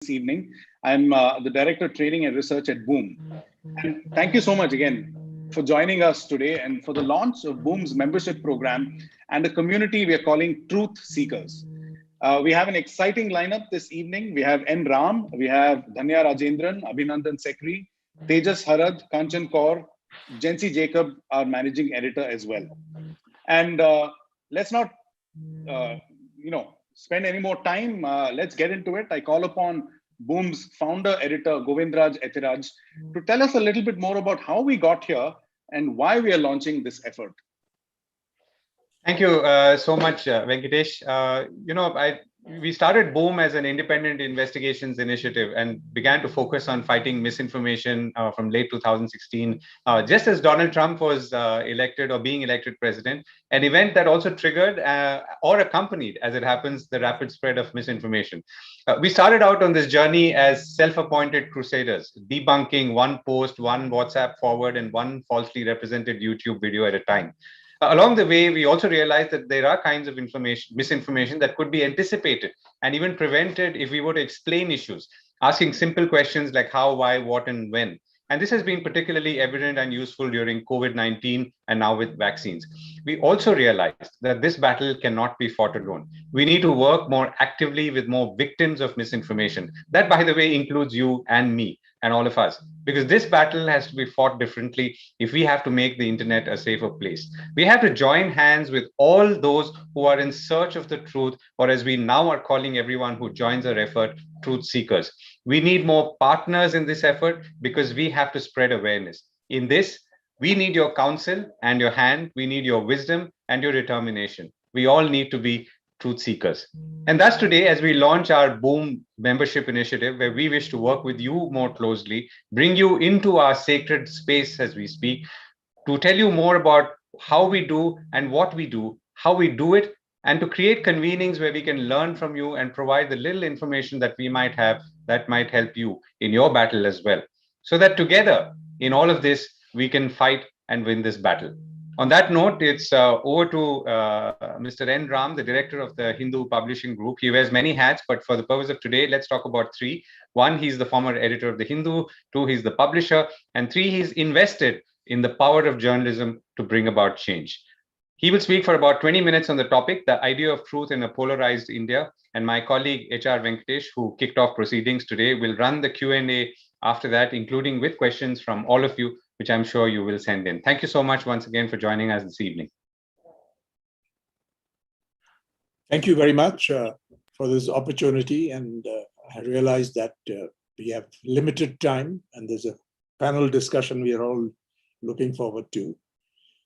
this evening. I'm the Director of Training and Research at Boom. And thank you so much again for joining us today and for the launch of Boom's membership program and a community we are calling Truth Seekers. We have an exciting lineup this evening. We have N. Ram, we have Dhanya Rajendran, Abhinandan Sekhri, Tejas Harad, Kanchan Kaur, Jency Jacob, our managing editor as well. And let's not, spend any more time. Let's get into it. I call upon Boom's founder editor Govindraj Etiraj to tell us a little bit more about how we got here and why we are launching this effort. Thank you so much, Venkatesh. We started Boom as an independent investigations initiative and began to focus on fighting misinformation from late 2016, just as Donald Trump was elected or being elected president, an event that also triggered or accompanied, as it happens, the rapid spread of misinformation. We started out on this journey as self-appointed crusaders, debunking one post, one WhatsApp forward, and one falsely represented YouTube video at a time. Along the way, we also realized that there are kinds of misinformation that could be anticipated and even prevented if we were to explain issues, asking simple questions like how, why, what, and when. And this has been particularly evident and useful during COVID-19 and now with vaccines. We also realized that this battle cannot be fought alone. We need to work more actively with more victims of misinformation. That, by the way, includes you and me and all of us, because this battle has to be fought differently if we have to make the internet a safer place. We have to join hands with all those who are in search of the truth, or as we now are calling everyone who joins our effort, truth seekers. We need more partners in this effort because we have to spread awareness. In this, we need your counsel and your hand. We need your wisdom and your determination. We all need to be truth seekers. And thus today, as we launch our Boom membership initiative, where we wish to work with you more closely, bring you into our sacred space as we speak, to tell you more about how we do and what we do, how we do it, and to create convenings where we can learn from you and provide the little information that we might have that might help you in your battle as well. So that together, in all of this, we can fight and win this battle. On that note, it's over to Mr. N. Ram, the director of the Hindu Publishing Group. He wears many hats, but for the purpose of today, let's talk about three. One, he's the former editor of the Hindu. Two, he's the publisher. And three, he's invested in the power of journalism to bring about change. He will speak for about 20 minutes on the topic, the idea of truth in a polarized India. And my colleague, H.R. Venkatesh, who kicked off proceedings today, will run the Q&A after that, including with questions from all of you, which I'm sure you will send in. Thank you so much once again for joining us this evening. Thank you very much for this opportunity. And I realize that we have limited time and there's a panel discussion we are all looking forward to.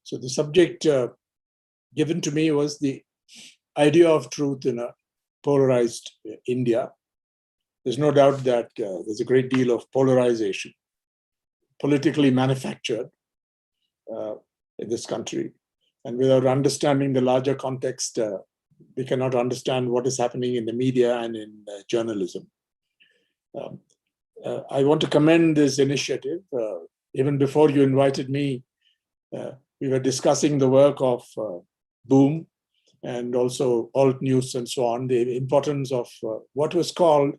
So the subject given to me was the idea of truth in a polarized India. There's no doubt that there's a great deal of polarization, politically manufactured in this country. And without understanding the larger context, we cannot understand what is happening in the media and in journalism. I want to commend this initiative. Even before you invited me, we were discussing the work of Boom and also Alt News and so on, the importance of what was called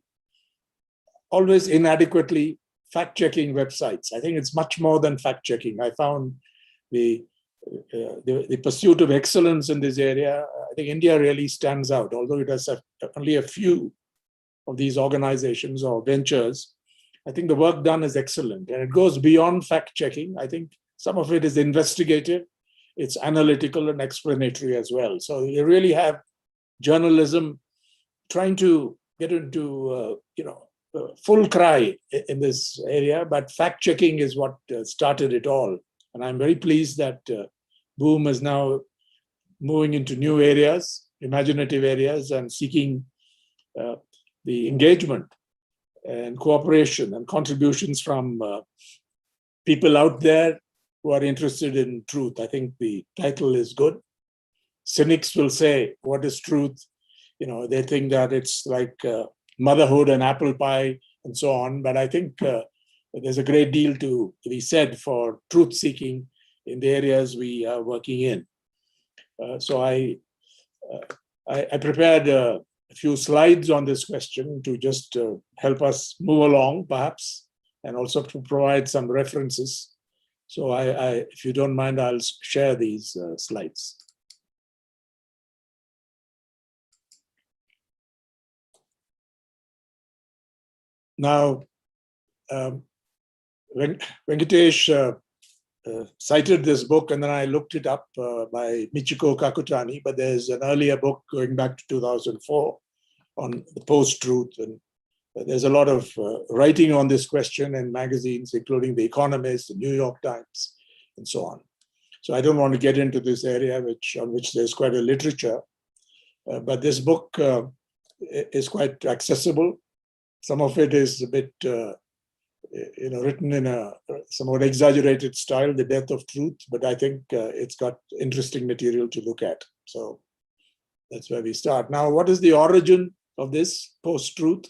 always inadequately fact-checking websites. I think it's much more than fact-checking. I found the pursuit of excellence in this area. I think India really stands out, although it has only a few of these organizations or ventures. I think the work done is excellent, and it goes beyond fact-checking. I think some of it is investigative, it's analytical and explanatory as well. So you really have journalism trying to get into, full cry in this area, but fact-checking is what started it all. And I'm very pleased that Boom is now moving into new areas, imaginative areas, and seeking the engagement and cooperation and contributions from people out there who are interested in truth. I think the title is good. Cynics will say, what is truth? They think that it's like motherhood and apple pie and so on. But I think there's a great deal to be said for truth seeking in the areas we are working in. So I prepared a a few slides on this question to just help us move along, perhaps, and also to provide some references. So if you don't mind, I'll share these slides. Now, Venkatesh cited this book, and then I looked it up by Michiko Kakutani, but there's an earlier book going back to 2004 on the post-truth, and there's a lot of writing on this question in magazines, including The Economist, the New York Times, and so on. So I don't want to get into this area on which there's quite a literature, but this book is quite accessible. Some of it is a bit, written in a somewhat exaggerated style, The Death of Truth, but I think it's got interesting material to look at. So that's where we start. Now, what is the origin of this post-truth?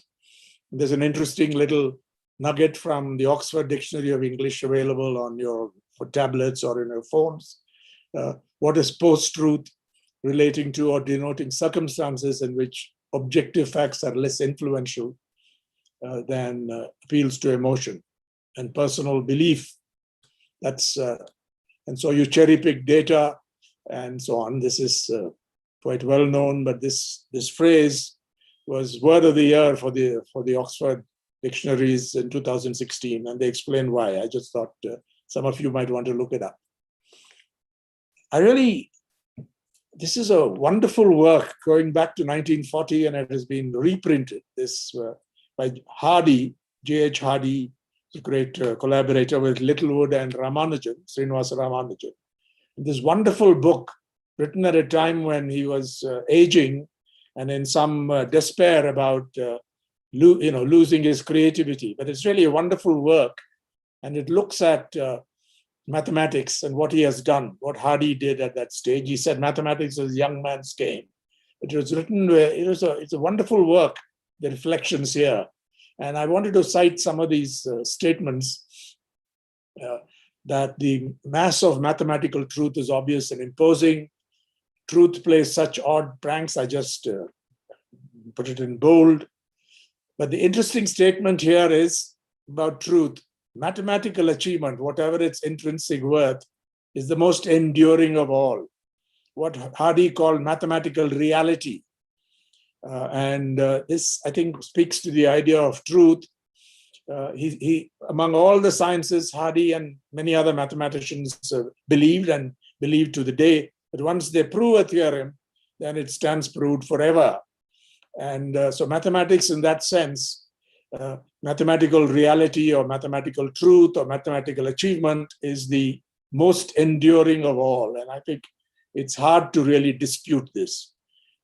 There's an interesting little nugget from the Oxford Dictionary of English available for tablets or in your phones. What is post-truth? Relating to or denoting circumstances in which objective facts are less influential than appeals to emotion and personal belief. And so you cherry pick data and so on. This is quite well known, but this phrase was word of the year for the Oxford dictionaries in 2016, and they explained why. I just thought some of you might want to look it up. This is a wonderful work going back to 1940, and it has been reprinted. This by Hardy, J.H. Hardy, a great collaborator with Littlewood and Ramanujan, Srinivasa Ramanujan. This wonderful book, written at a time when he was aging and in some despair about losing his creativity. But it's really a wonderful work, and it looks at mathematics and what he has done, what Hardy did at that stage. He said mathematics is a young man's game. It was written, it's a wonderful work, the reflections here. And I wanted to cite some of these statements that the mass of mathematical truth is obvious and imposing. Truth plays such odd pranks. I just put it in bold. But the interesting statement here is about truth. Mathematical achievement, whatever its intrinsic worth, is the most enduring of all. What Hardy called mathematical reality. This, I think, speaks to the idea of truth. He among all the sciences, Hardy and many other mathematicians believed to the day that once they prove a theorem, then it stands proved forever. And so mathematics in that sense, mathematical reality or mathematical truth or mathematical achievement is the most enduring of all. And I think it's hard to really dispute this.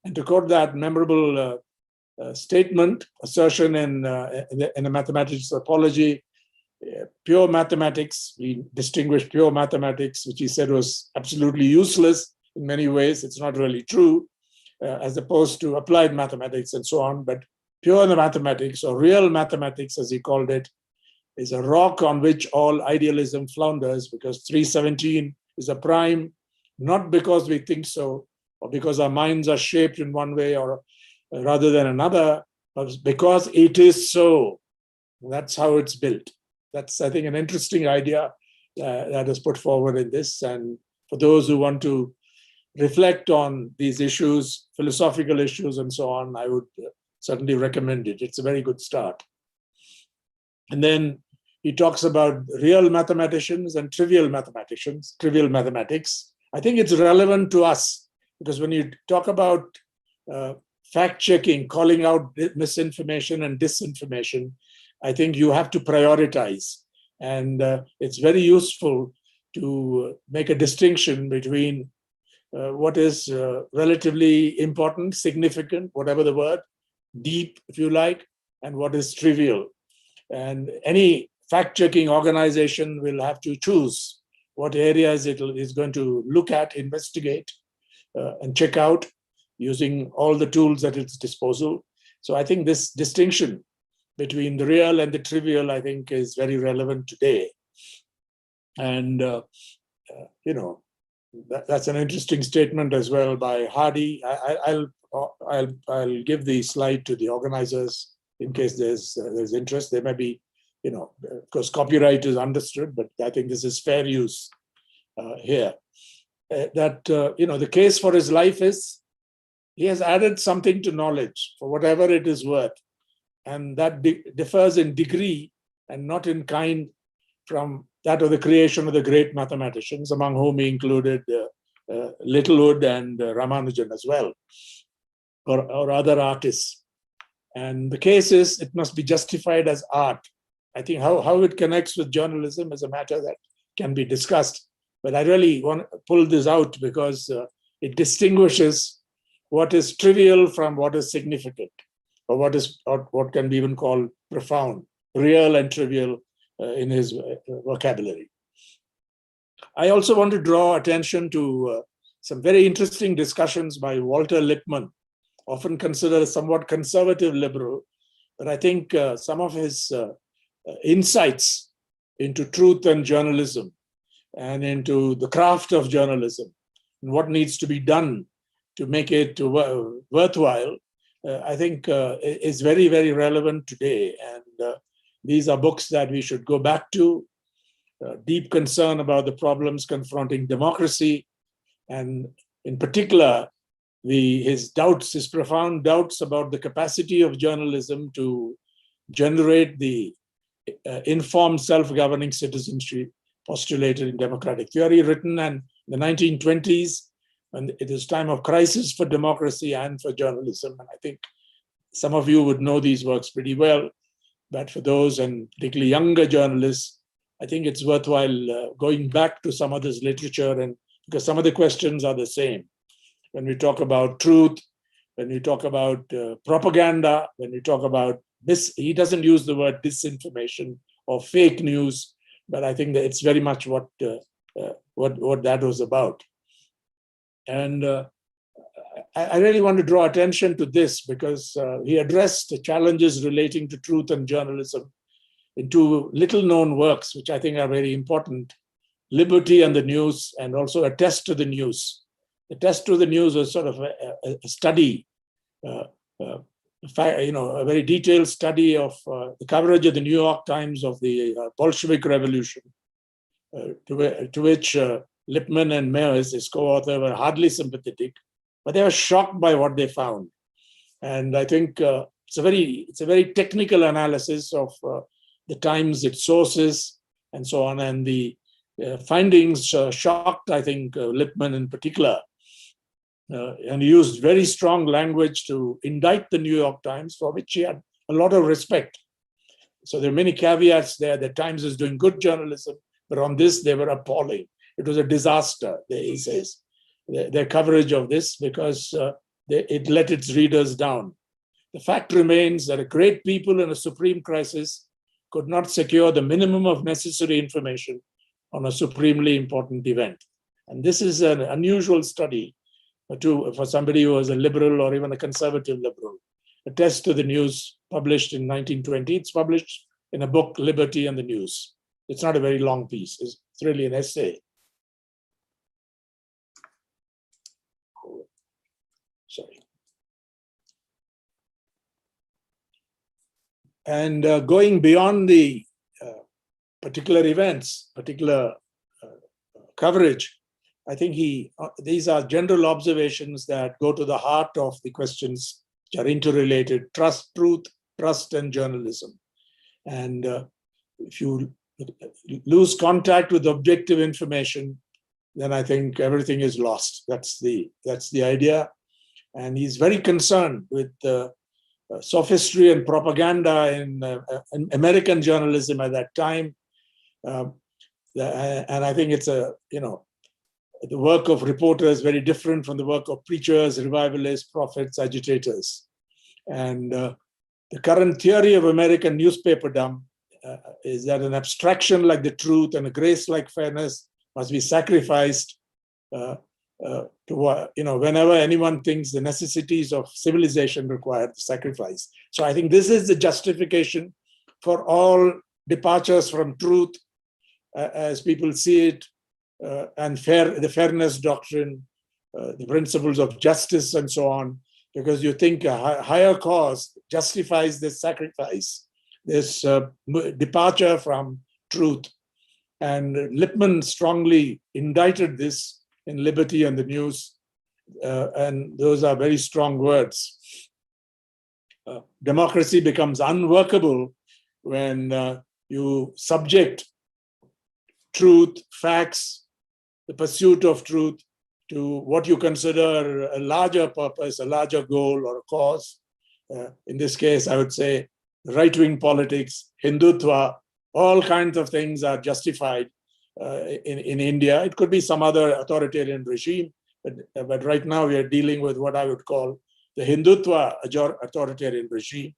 And to quote that memorable statement, assertion in the mathematics apology, pure mathematics, we distinguish pure mathematics, which he said was absolutely useless in many ways. It's not really true, as opposed to applied mathematics and so on. But pure mathematics, or real mathematics, as he called it, is a rock on which all idealism flounders, because 317 is a prime, not because we think so, or because our minds are shaped in one way or rather than another, but because it is so. That's how it's built. That's, I think, an interesting idea that is put forward in this. And for those who want to reflect on these issues, philosophical issues and so on, I would certainly recommend it. It's a very good start. And then he talks about real mathematicians and trivial mathematicians, trivial mathematics. I think it's relevant to us because when you talk about fact-checking, calling out misinformation and disinformation, I think you have to prioritize. And it's very useful to make a distinction between what is relatively important, significant, whatever the word, deep, if you like, and what is trivial. And any fact-checking organization will have to choose what areas it is going to look at, investigate, and check out using all the tools at its disposal. So I think this distinction between the real and the trivial, I think, is very relevant today. And, That's an interesting statement as well by Hardy. I'll give the slide to the organizers in case there's interest. There may be, of course, copyright is understood, but I think this is fair use here. The case for his life is he has added something to knowledge for whatever it is worth, and that differs in degree and not in kind from that of the creation of the great mathematicians, among whom he included Littlewood and Ramanujan as well, or other artists. And the case is it must be justified as art. I think how it connects with journalism is a matter that can be discussed, but I really want to pull this out because it distinguishes what is trivial from what is significant, or what can be even called profound, real and trivial in his vocabulary. I also want to draw attention to some very interesting discussions by Walter Lipman, often considered a somewhat conservative liberal, but I think some of his insights into truth and journalism and into the craft of journalism and what needs to be done to make it worthwhile, I think is very, very relevant today. And these are books that we should go back to. Deep concern about the problems confronting democracy, and in particular, his profound doubts about the capacity of journalism to generate the informed self-governing citizenship postulated in democratic theory, written in the 1920s, and it is time of crisis for democracy and for journalism. And I think some of you would know these works pretty well, but for those, and particularly younger journalists, I think it's worthwhile going back to some of this literature, and because some of the questions are the same. When we talk about truth, when we talk about propaganda, when we talk about this, he doesn't use the word disinformation or fake news, but I think that it's very much what that was about. And I really want to draw attention to this because he addressed the challenges relating to truth and journalism in two little-known works, which I think are very important: Liberty and the News, and also A Test to the News. The Test to the News was sort of a study, a very detailed study of the coverage of the New York Times of the Bolshevik Revolution, to which Lipman and Mayers, his co-author, were hardly sympathetic, but they were shocked by what they found. And I think it's a very technical analysis of the Times, its sources, and so on. And the findings shocked, I think, Lipman in particular. And he used very strong language to indict the New York Times, for which he had a lot of respect. So there are many caveats there. The Times is doing good journalism, but on this, they were appalling. It was a disaster, he says, their coverage of this, because it let its readers down. The fact remains that a great people in a supreme crisis could not secure the minimum of necessary information on a supremely important event. And this is an unusual study for somebody who was a liberal or even a conservative liberal. A Test to the News, published in 1920. It's published in a book, Liberty and the News. It's not a very long piece. It's really an essay. Sorry. And going beyond the particular events, particular coverage, I think these are general observations that go to the heart of the questions which are interrelated: trust, truth, trust, and journalism. And if you lose contact with objective information, then I think everything is lost. That's the idea. And he's very concerned with sophistry and propaganda in American journalism at that time. And I think it's the work of reporters very different from the work of preachers, revivalists, prophets, agitators. And the current theory of American newspaperdom is that an abstraction like the truth and a grace like fairness must be sacrificed whenever anyone thinks the necessities of civilization require the sacrifice. So I think this is the justification for all departures from truth as people see it, and the fairness doctrine, the principles of justice and so on, because you think a higher cause justifies this sacrifice, this departure from truth. And Lipman strongly indicted this in Liberty and the News, and those are very strong words. Democracy becomes unworkable when you subject truth, facts, the pursuit of truth to what you consider a larger purpose, a larger goal or a cause. In this case, I would say right-wing politics, Hindutva, all kinds of things are justified in India. It could be some other authoritarian regime, but right now we are dealing with what I would call the Hindutva authoritarian regime,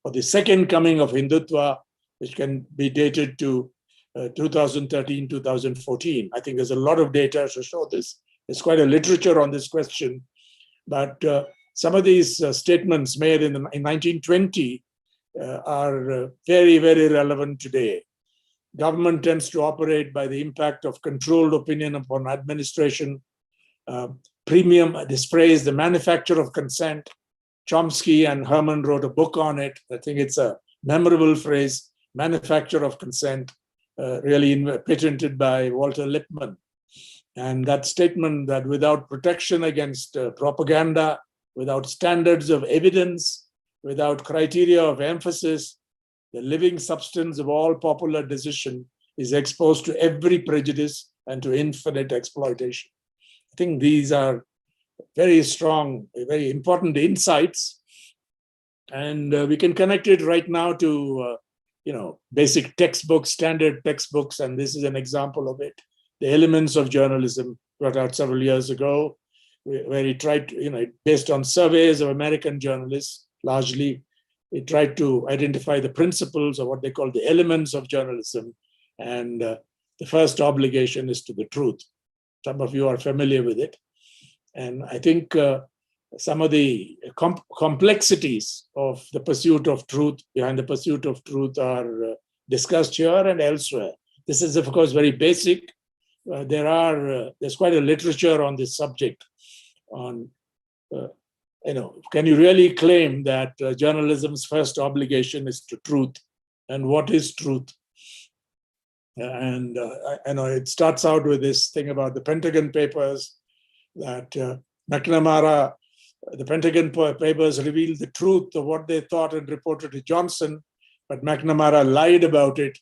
or the second coming of Hindutva, which can be dated to 2013, 2014. I think there's a lot of data to show this. There's quite a literature on this question, but some of these statements made in 1920 are very, very relevant today. Government tends to operate by the impact of controlled opinion upon administration. This phrase, the manufacture of consent. Chomsky and Herman wrote a book on it. I think it's a memorable phrase, manufacture of consent, really patented by Walter Lipman. And that statement that without protection against propaganda, without standards of evidence, without criteria of emphasis, the living substance of all popular decision is exposed to every prejudice and to infinite exploitation. I think these are very strong, very important insights. And we can connect it right now to basic textbooks, standard textbooks, and this is an example of it. The Elements of Journalism, brought out several years ago, where he tried to, based on surveys of American journalists, largely, he tried to identify the principles of what they call the elements of journalism. And the first obligation is to the truth. Some of you are familiar with it. And I think some of the complexities of the pursuit of truth, behind the pursuit of truth, are discussed here and elsewhere. This is, of course, very basic. There's quite a literature on this subject. On, can you really claim that journalism's first obligation is to truth? And what is truth? And I know it starts out with this thing about the Pentagon Papers, that McNamara, the Pentagon Papers revealed the truth of what they thought and reported to Johnson, but McNamara lied about it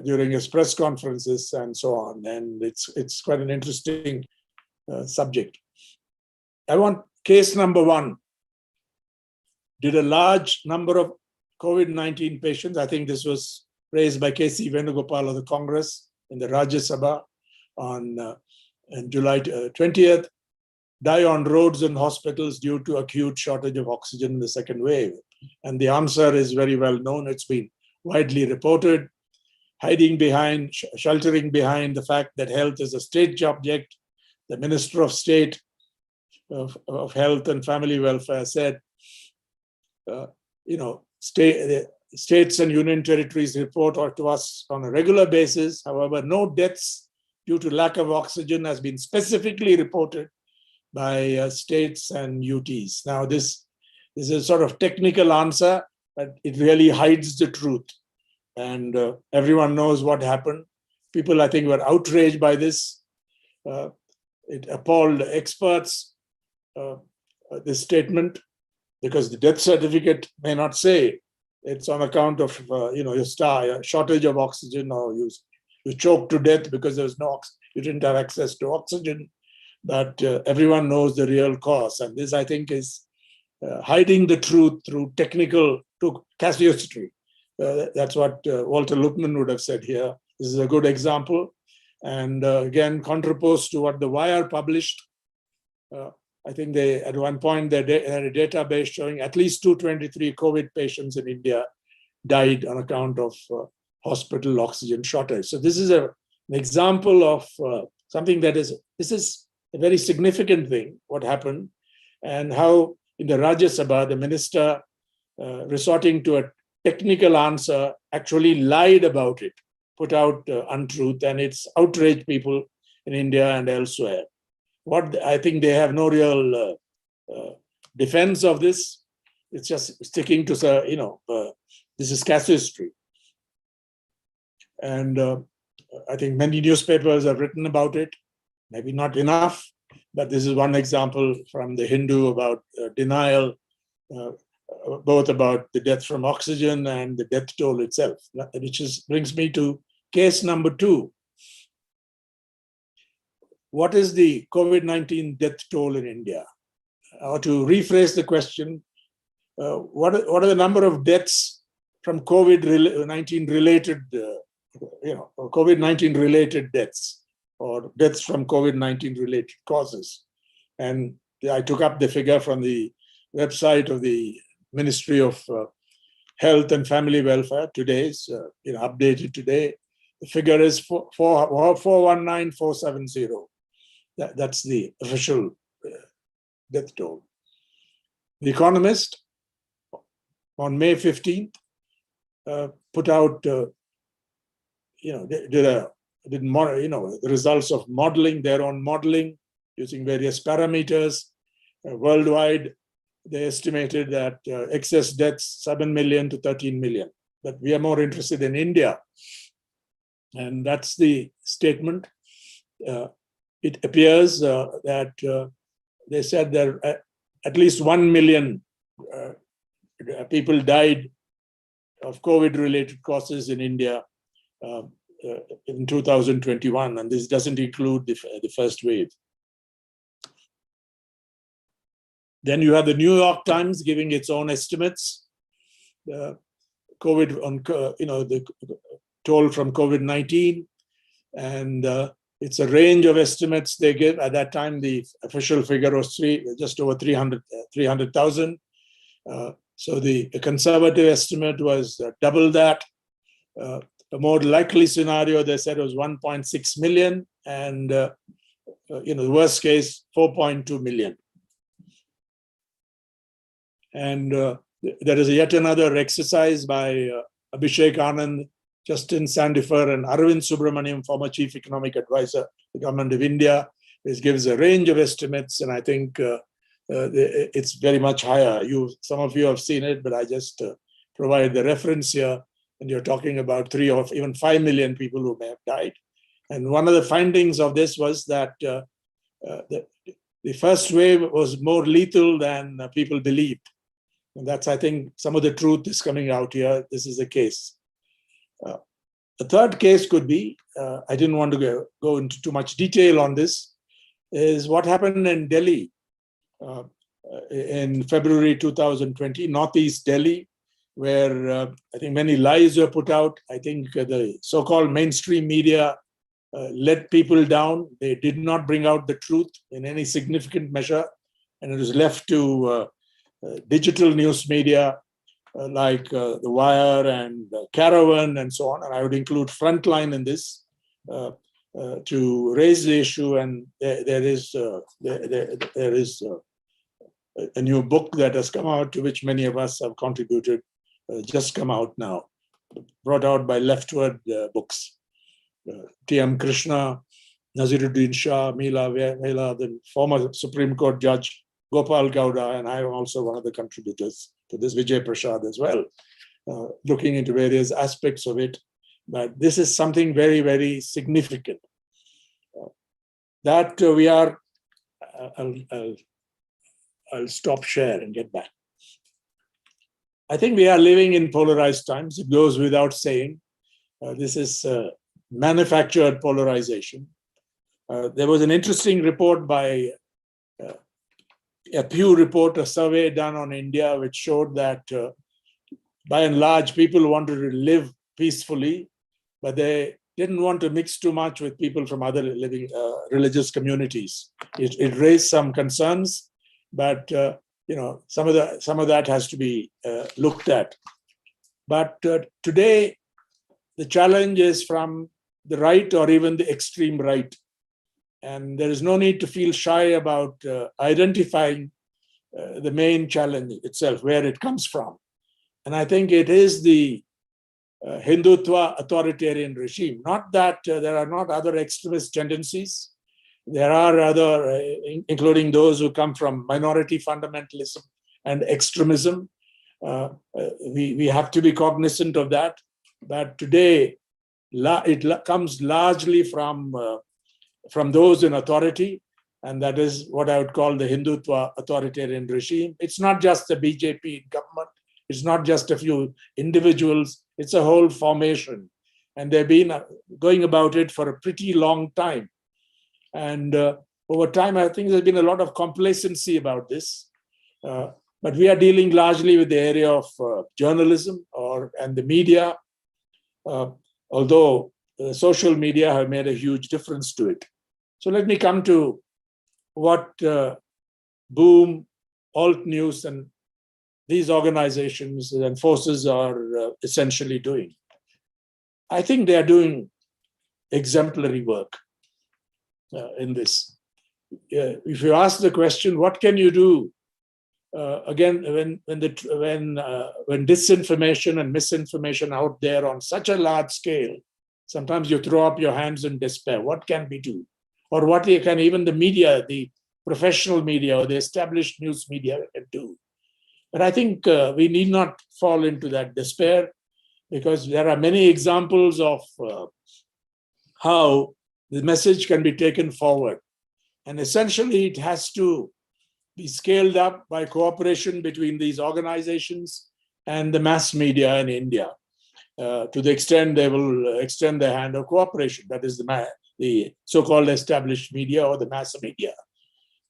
during his press conferences and so on. And it's quite an interesting subject. I want case number one. Did a large number of COVID-19 patients, I think this was raised by K.C. Venugopal of the Congress in the Rajya Sabha on July 20th, die on roads and hospitals due to acute shortage of oxygen in the second wave? And the answer is very well known. It's been widely reported. Sheltering behind the fact that health is a state subject. The Minister of State of Health and Family Welfare said, states and union territories report to us on a regular basis. However, no deaths due to lack of oxygen has been specifically reported by states and UTs. Now, this is a sort of technical answer, but it really hides the truth. And everyone knows what happened. People, I think, were outraged by this. It appalled experts, this statement, because the death certificate may not say it's on account of your shortage of oxygen, or you choked to death because there was you didn't have access to oxygen. But everyone knows the real cause, and this, I think, is hiding the truth through casuistry. That's what Walter Lipman would have said here. This is a good example, and again, contraposed to what The Wire published. I think they, at one point, they had a database showing at least 223 COVID patients in India died on account of hospital oxygen shortage. So this is an example of something this is a very significant thing, what happened, and how in the Rajya Sabha, the minister, resorting to a technical answer, actually lied about it, put out untruth, and it's outraged people. in India and elsewhere. I think they have no real defense of this. It's just sticking to, this is casuistry. And I think many newspapers have written about it, maybe not enough, but this is one example from the Hindu about denial, both about the death from oxygen and the death toll itself, which brings me to case number 2. What is the COVID-19 death toll in India? Or to rephrase the question, what are the number of deaths from COVID-19 related, COVID-19 related deaths, or deaths from COVID-19 related causes? And I took up the figure from the website of the Ministry of Health and Family Welfare. Today's, updated today. The figure is 419,470. That's the official death toll. The Economist on May 15th put out, the results of modeling, their own modeling using various parameters worldwide. They estimated that excess deaths 7 million to 13 million. But we are more interested in India. And that's the statement. It appears that they said that at least 1 million people died of COVID-related causes in India in 2021, and this doesn't include the first wave. Then you have the New York Times giving its own estimates. The toll from COVID-19, and it's a range of estimates they give. At that time, the official figure was just over 300,000. So the conservative estimate was double that. A more likely scenario, they said, was 1.6 million, and the worst case, 4.2 million. And there is yet another exercise by Abhishek Anand, Justin Sandifer, and Arvind Subramaniam, former Chief Economic Advisor, the Government of India. This gives a range of estimates, and I think it's very much higher. Some of you have seen it, but I just provide the reference here, and you're talking about 3 or even 5 million people who may have died. And one of the findings of this was that the first wave was more lethal than people believed. And that's, I think, some of the truth is coming out here. This is the case. The third case could be, I didn't want to go into too much detail on this, is what happened in Delhi in February 2020, Northeast Delhi, where I think many lies were put out. I think the so-called mainstream media let people down. They did not bring out the truth in any significant measure, and it was left to digital news media like The Wire and Caravan and so on, and I would include Frontline in this, to raise the issue. And there is a new book that has come out, to which many of us have contributed, just come out now, brought out by Leftward Books. T.M. Krishna, Naziruddin Shah, Meela Vela, the former Supreme Court Judge Gopal Gowda, and I am also one of the contributors to this, Vijay Prashad as well, looking into various aspects of it. But this is something very, very significant. That we are, I'll stop share and get back. I think we are living in polarized times. It goes without saying. This is manufactured polarization. There was an interesting report by a Pew report, a survey done on India, which showed that by and large, people wanted to live peacefully, but they didn't want to mix too much with people from other living religious communities. It raised some concerns, but some of that has to be looked at. But today, the challenge is from the right or even the extreme right. And there is no need to feel shy about identifying the main challenge itself, where it comes from. And I think it is the Hindutva authoritarian regime. Not that there are not other extremist tendencies, There are other, including those who come from minority fundamentalism and extremism. We have to be cognizant of that. But today, it comes largely from those in authority, and that is what I would call the Hindutva authoritarian regime. It's not just the BJP government. It's not just a few individuals. It's a whole formation. And they've been going about it for a pretty long time. And over time, I think there's been a lot of complacency about this. But we are dealing largely with the area of journalism and the media, although social media have made a huge difference to it. So let me come to what Boom, Alt News, and these organizations and forces are essentially doing. I think they are doing exemplary work in this. If you ask the question, what can you do? Again, when disinformation and misinformation out there on such a large scale, sometimes you throw up your hands in despair. What can we do? Or what can even the media, the professional media or the established news media can do? But I think we need not fall into that despair, because there are many examples of how the message can be taken forward. And essentially, it has to be scaled up by cooperation between these organizations and the mass media in India, to the extent they will extend their hand of cooperation. That is the so-called established media or the mass media.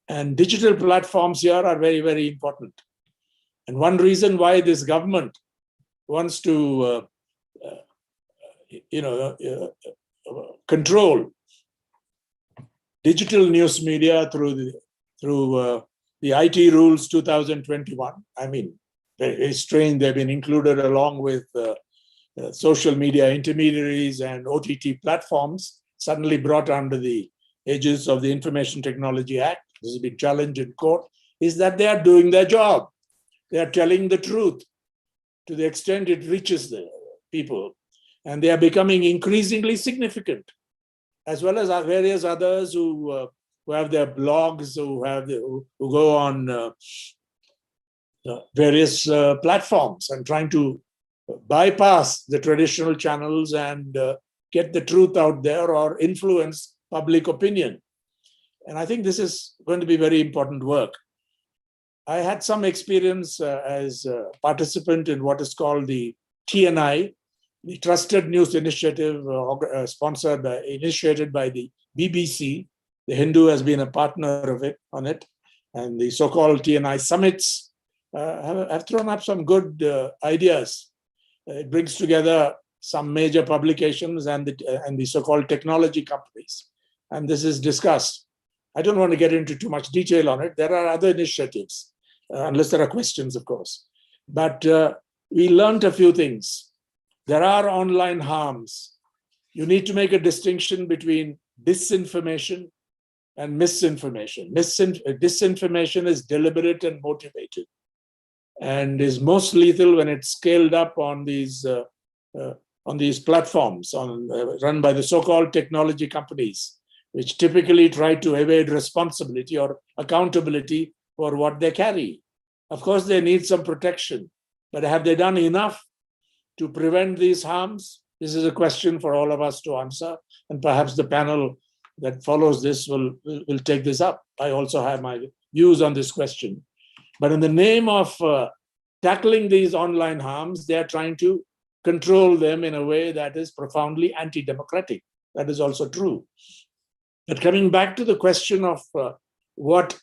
And digital platforms here are very, very important. And one reason why this government wants to control digital news media through the IT rules 2021. I mean, very strange. They've been included along with social media intermediaries and OTT platforms, suddenly brought under the aegis of the Information Technology Act. This has been challenged in court. Is that they are doing their job. They are telling the truth to the extent it reaches the people. And they are becoming increasingly significant, as well as various others who have their blogs, who go on various platforms and trying to bypass the traditional channels and get the truth out there or influence public opinion. And I think this is going to be very important work. I had some experience as a participant in what is called the TNI, the Trusted News Initiative, initiated by the BBC. The Hindu has been a partner on it. And the so-called TNI summits have thrown up some good ideas. It brings together some major publications and the so-called technology companies. And this is discussed. I don't want to get into too much detail on it. There are other initiatives, unless there are questions, of course. But we learned a few things. There are online harms. You need to make a distinction between disinformation and misinformation. Disinformation is deliberate and motivated, and is most lethal when it's scaled up on these platforms run by the so-called technology companies, which typically try to evade responsibility or accountability for what they carry. Of course, they need some protection, but have they done enough to prevent these harms? This is a question for all of us to answer, and perhaps the panel that follows this will take this up. I also have my views on this question. But in the name of tackling these online harms, they're trying to control them in a way that is profoundly anti-democratic. That is also true. But coming back to the question of what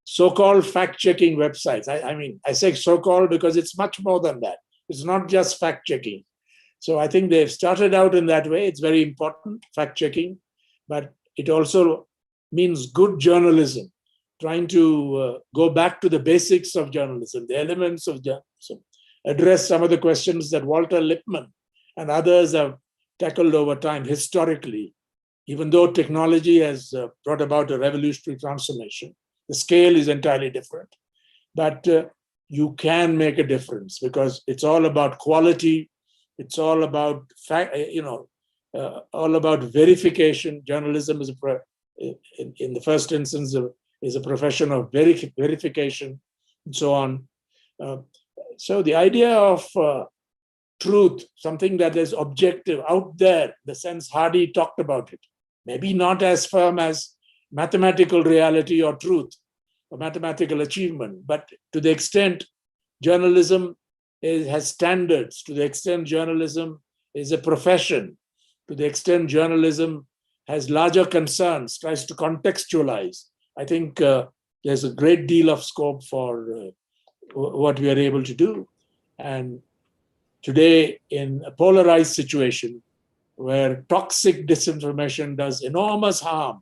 so-called fact-checking websites, I mean, I say so-called because it's much more than that. It's not just fact-checking. So I think they've started out in that way. It's very important, fact-checking, but it also means good journalism, trying to go back to the basics of journalism, the elements of journalism, address some of the questions that Walter Lipman and others have tackled over time historically. Even though technology has brought about a revolutionary transformation, the scale is entirely different. But you can make a difference because it's all about quality. It's all about all about verification. Journalism is in the first instance, is a profession of verification and so on. So the idea of truth, something that is objective, out there, the sense Hardy talked about it, maybe not as firm as mathematical reality or truth or mathematical achievement, but to the extent journalism has standards, to the extent journalism is a profession, to the extent journalism has larger concerns, tries to contextualize, I think there's a great deal of scope for what we are able to do. And today, in a polarized situation where toxic disinformation does enormous harm,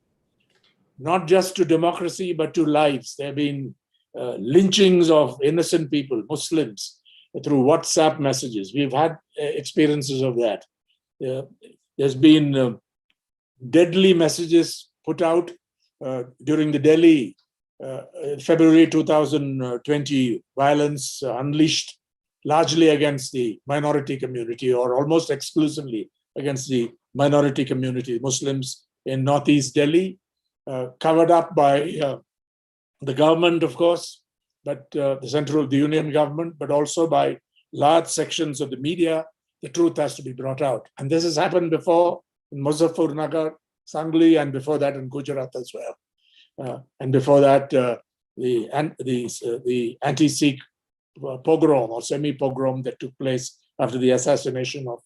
not just to democracy, but to lives. There have been lynchings of innocent people, Muslims, through WhatsApp messages. We've had experiences of that. There's been deadly messages put out during the Delhi February 2020 violence unleashed largely against the minority community, or almost exclusively against the minority community, Muslims in Northeast Delhi, covered up by the government, of course, but the the union government, but also by large sections of the media. The truth has to be brought out. And this has happened before in Muzaffarnagar, Sangli, and before that in Gujarat as well. And before that, the anti-Sikh pogrom or semi-pogrom that took place after the assassination of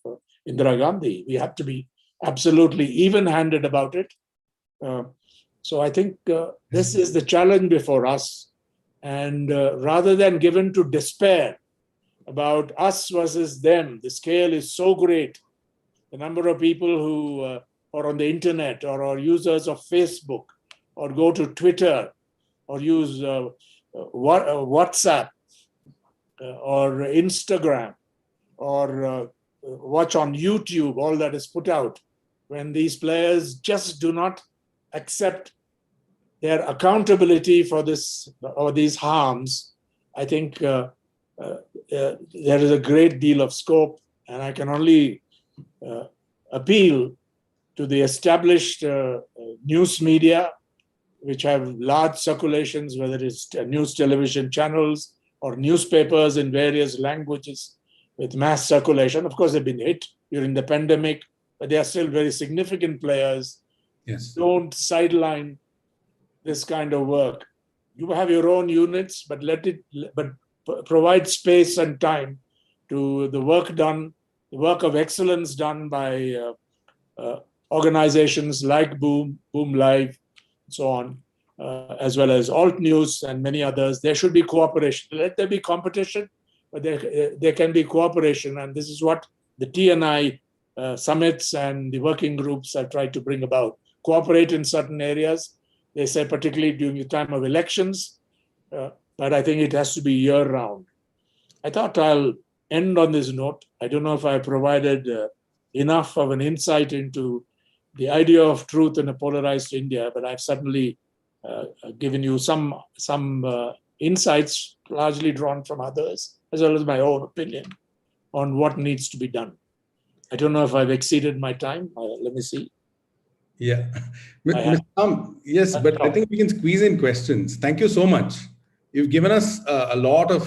Indira Gandhi. We have to be absolutely even-handed about it. So I think this is the challenge before us. And rather than given to despair about us versus them, the scale is so great. The number of people who are on the internet or are users of Facebook or go to Twitter or use WhatsApp or Instagram or watch on YouTube, all that is put out, when these players just do not accept their accountability for this or these harms, I think there is a great deal of scope, and I can only appeal to the established news media, which have large circulations, whether it's news television channels or newspapers in various languages with mass circulation. Of course, they've been hit during the pandemic, but they are still very significant players. Yes. Don't sideline this kind of work. You have your own units, but provide space and time to the work done, the work of excellence done by organizations like Boom Live, and so on, as well as Alt News and many others. There should be cooperation. Let there be competition, but there can be cooperation. And this is what the T&I summits and the working groups have tried to bring about. Cooperate in certain areas. They say particularly during the time of elections, but I think it has to be year-round. I thought I'll end on this note. I don't know if I provided enough of an insight into the idea of truth in a polarized India, but I've certainly given you some insights, largely drawn from others, as well as my own opinion on what needs to be done. I don't know if I've exceeded my time. Let me see. Yeah. Yes, but I think we can squeeze in questions. Thank you so much. You've given us a lot to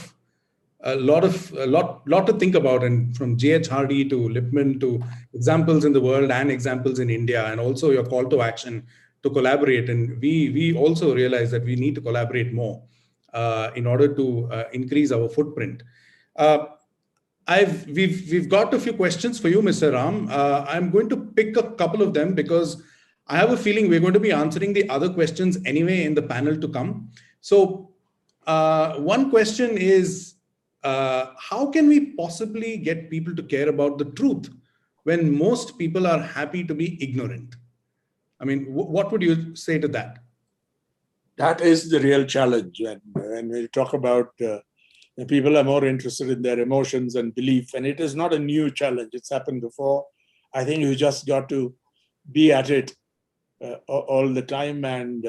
think about, and from J.H. Hardy to Lipman to examples in the world and examples in India, and also your call to action to collaborate. And we also realize that we need to collaborate more in order to increase our footprint. We've got a few questions for you, Mr. Ram. I'm going to pick a couple of them because I have a feeling we're going to be answering the other questions anyway in the panel to come. So one question is, how can we possibly get people to care about the truth when most people are happy to be ignorant? I mean, what would you say to that? That is the real challenge. When we talk about people are more interested in their emotions and belief, and it is not a new challenge. It's happened before. I think you just got to be at it all the time. And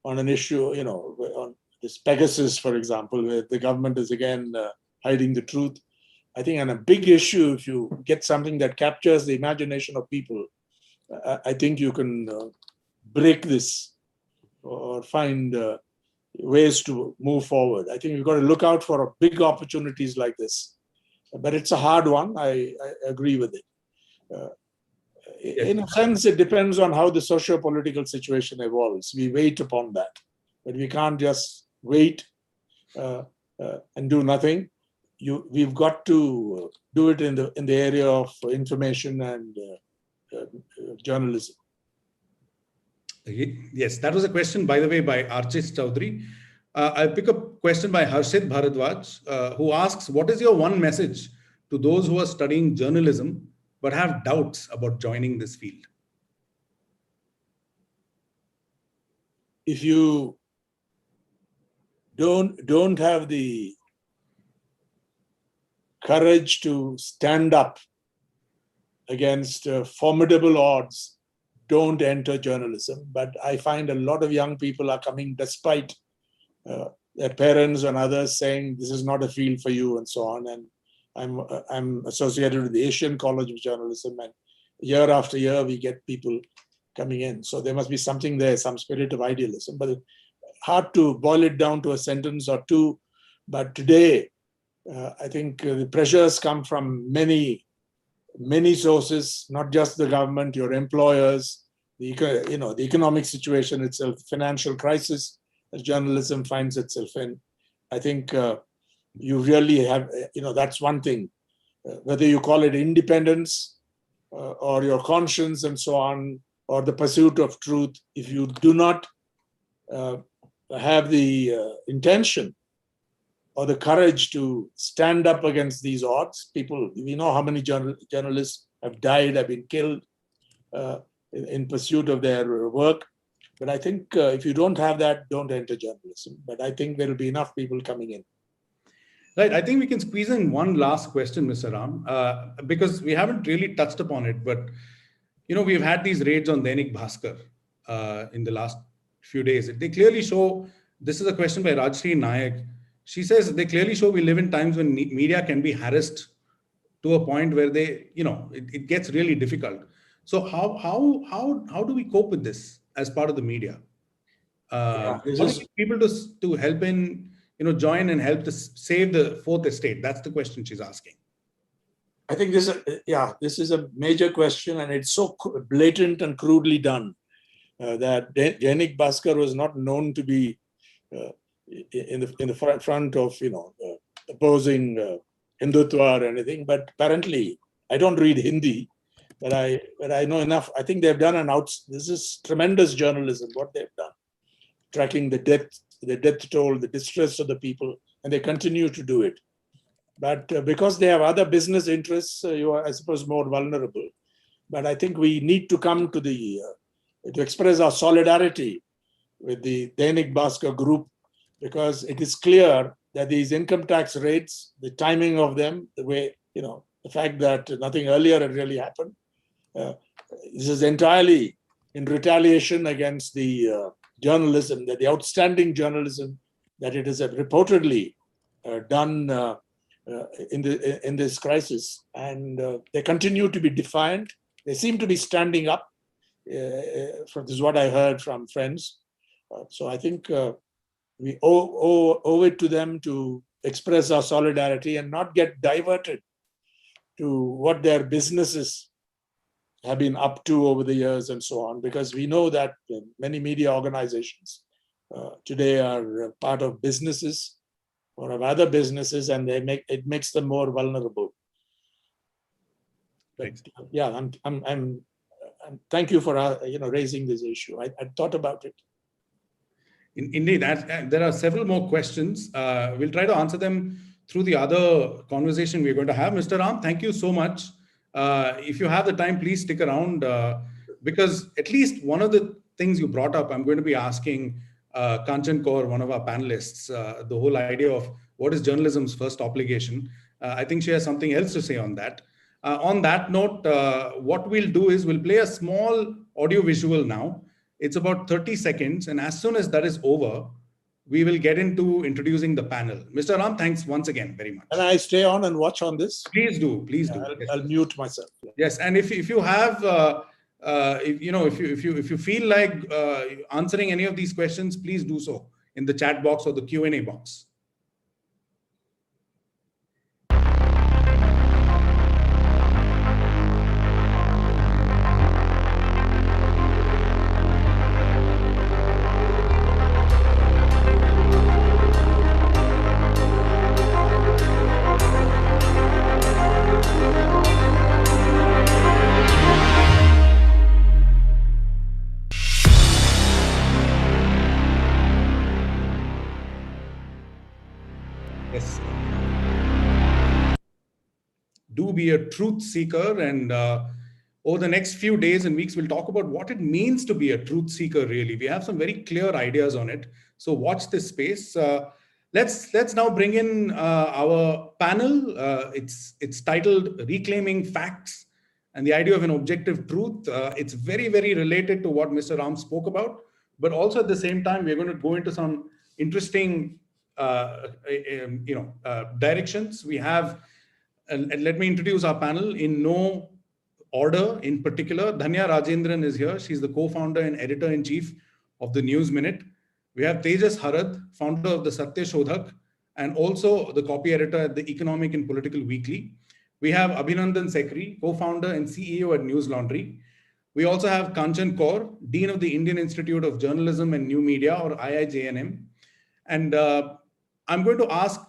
on an issue, on this Pegasus, for example, where the government is again hiding the truth. I think on a big issue, if you get something that captures the imagination of people, I think you can break this or find ways to move forward. I think we've got to look out for big opportunities like this. But it's a hard one. I agree with it. In a sense, it depends on how the socio-political situation evolves. We wait upon that. But we can't just wait and do nothing. We've got to do it in the area of information and journalism. Yes, that was a question, by the way, by Archit Chaudhary. I'll pick up a question by Harshit Bharadwaj, who asks, what is your one message to those who are studying journalism but have doubts about joining this field? If you don't have the courage to stand up against formidable odds, don't enter journalism. But I find a lot of young people are coming despite their parents and others saying this is not a field for you and so on. And I'm associated with the Asian College of Journalism, and year after year we get people coming in. So there must be something there, some spirit of idealism. But hard to boil it down to a sentence or two. But today, I think the pressures come from many sources, not just the government, your employers, the economic situation itself, financial crisis that journalism finds itself in. I think you really have, that's one thing. Whether you call it independence or your conscience and so on, or the pursuit of truth, if you do not have the intention or the courage to stand up against these odds, we know how many journalists have died, have been killed in pursuit of their work. But I think if you don't have that, don't enter journalism. But I think there will be enough people coming in. Right. I think we can squeeze in one last question, Mr. Ram, because we haven't really touched upon it. But, we've had these raids on Dainik Bhaskar in the last few days. They clearly show, this is a question by Rajshri Nayak. She says they clearly show we live in times when media can be harassed to a point where it gets really difficult. So how do we cope with this as part of the media? How do we get people to help in, join and help to save the fourth estate? That's the question she's asking. I think this is a major question, and it's so blatant and crudely done that Dainik Bhaskar was not known to be in the front of opposing Hindutva or anything. But apparently, I don't read Hindi, but I know enough. I think they've done this is tremendous journalism what they've done, tracking the death toll, the distress of the people, and they continue to do it. But because they have other business interests, you are, I suppose, more vulnerable. But I think we need to come to to express our solidarity with the Dainik Bhaskar group, because it is clear that these income tax rates, the timing of them, the way, the fact that nothing earlier had really happened, this is entirely in retaliation against the journalism, the outstanding journalism that it is reportedly done in this crisis. And they continue to be defiant. They seem to be standing up. This is what I heard from friends. So I think we owe it to them to express our solidarity and not get diverted to what their businesses have been up to over the years and so on, because we know that many media organizations today are part of businesses or of other businesses, and it makes them more vulnerable. But, I'm thank you for raising this issue. I thought about it. Indeed, there are several more questions. We'll try to answer them through the other conversation we're going to have. Mr. Ram, thank you so much. If you have the time, please stick around, because at least one of the things you brought up, I'm going to be asking Kanchan Kaur, one of our panelists, the whole idea of what is journalism's first obligation. I think she has something else to say on that. On that note, what we'll do is we'll play a small audio visual now. It's about 30 seconds. And as soon as that is over, we will get into introducing the panel. Mr. Ram, thanks once again very much. Can I stay on and watch on this? Please do. Please do. I'll mute myself. Yes. And if you have if you feel like answering any of these questions, please do so in the chat box or the Q&A box. Yes. Do be a truth seeker, and over the next few days and weeks, we'll talk about what it means to be a truth seeker. Really, we have some very clear ideas on it. So watch this space. Let's now bring in our panel. It's titled "Reclaiming Facts and the Idea of an Objective Truth." It's very, very related to what Mr. Ram spoke about, but also at the same time, we're going to go into some interesting directions. We have, and let me introduce our panel in no order in particular. Dhanya Rajendran is here. She's the co-founder and editor-in-chief of the NewsMinute. We have Tejas Harad, founder of the Satyashodhak, and also the copy editor at the Economic and Political Weekly. We have Abhinandan Sekhri, co-founder and CEO at Newslaundry. We also have Kanchan Kaur, Dean of the Indian Institute of Journalism and New Media, or Iijnm. And I'm going to ask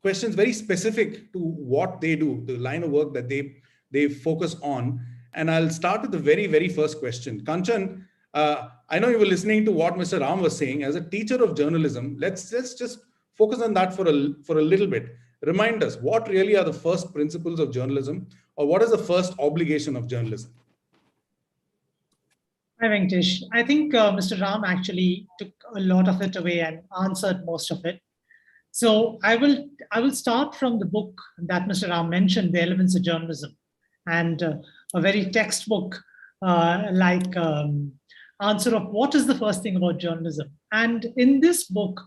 questions very specific to what they do, the line of work that they focus on. And I'll start with the very, very first question. Kanchan, I know you were listening to what Mr. Ram was saying. As a teacher of journalism, let's just focus on that for a little bit. Remind us, what really are the first principles of journalism, or what is the first obligation of journalism? Hi, Venkatesh. I think Mr. Ram actually took a lot of it away and answered most of it. So I will start from the book that Mr. Ram mentioned, The Elements of Journalism, and a very textbook answer of what is the first thing about journalism. And in this book,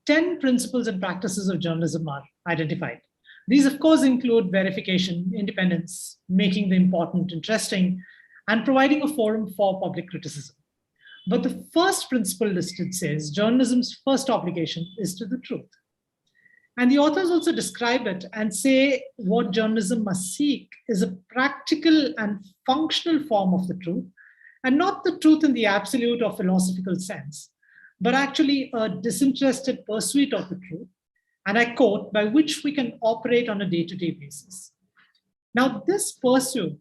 10 principles and practices of journalism are identified. These, of course, include verification, independence, making the important interesting, and providing a forum for public criticism. But the first principle listed says journalism's first obligation is to the truth. And the authors also describe it and say what journalism must seek is a practical and functional form of the truth, and not the truth in the absolute or philosophical sense, but actually a disinterested pursuit of the truth, and I quote, by which we can operate on a day-to-day basis. Now, this pursuit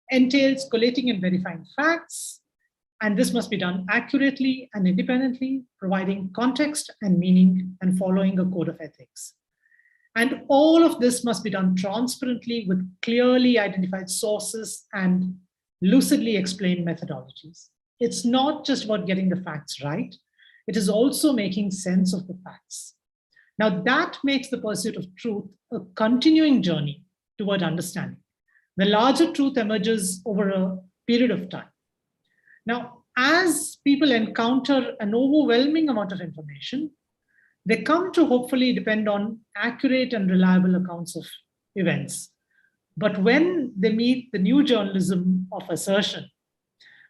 entails collating and verifying facts, and this must be done accurately and independently, providing context and meaning and following a code of ethics. And all of this must be done transparently with clearly identified sources and lucidly explained methodologies. It's not just about getting the facts right, it is also making sense of the facts. Now that makes the pursuit of truth a continuing journey toward understanding. The larger truth emerges over a period of time. Now, as people encounter an overwhelming amount of information, they come to hopefully depend on accurate and reliable accounts of events. But when they meet the new journalism of assertion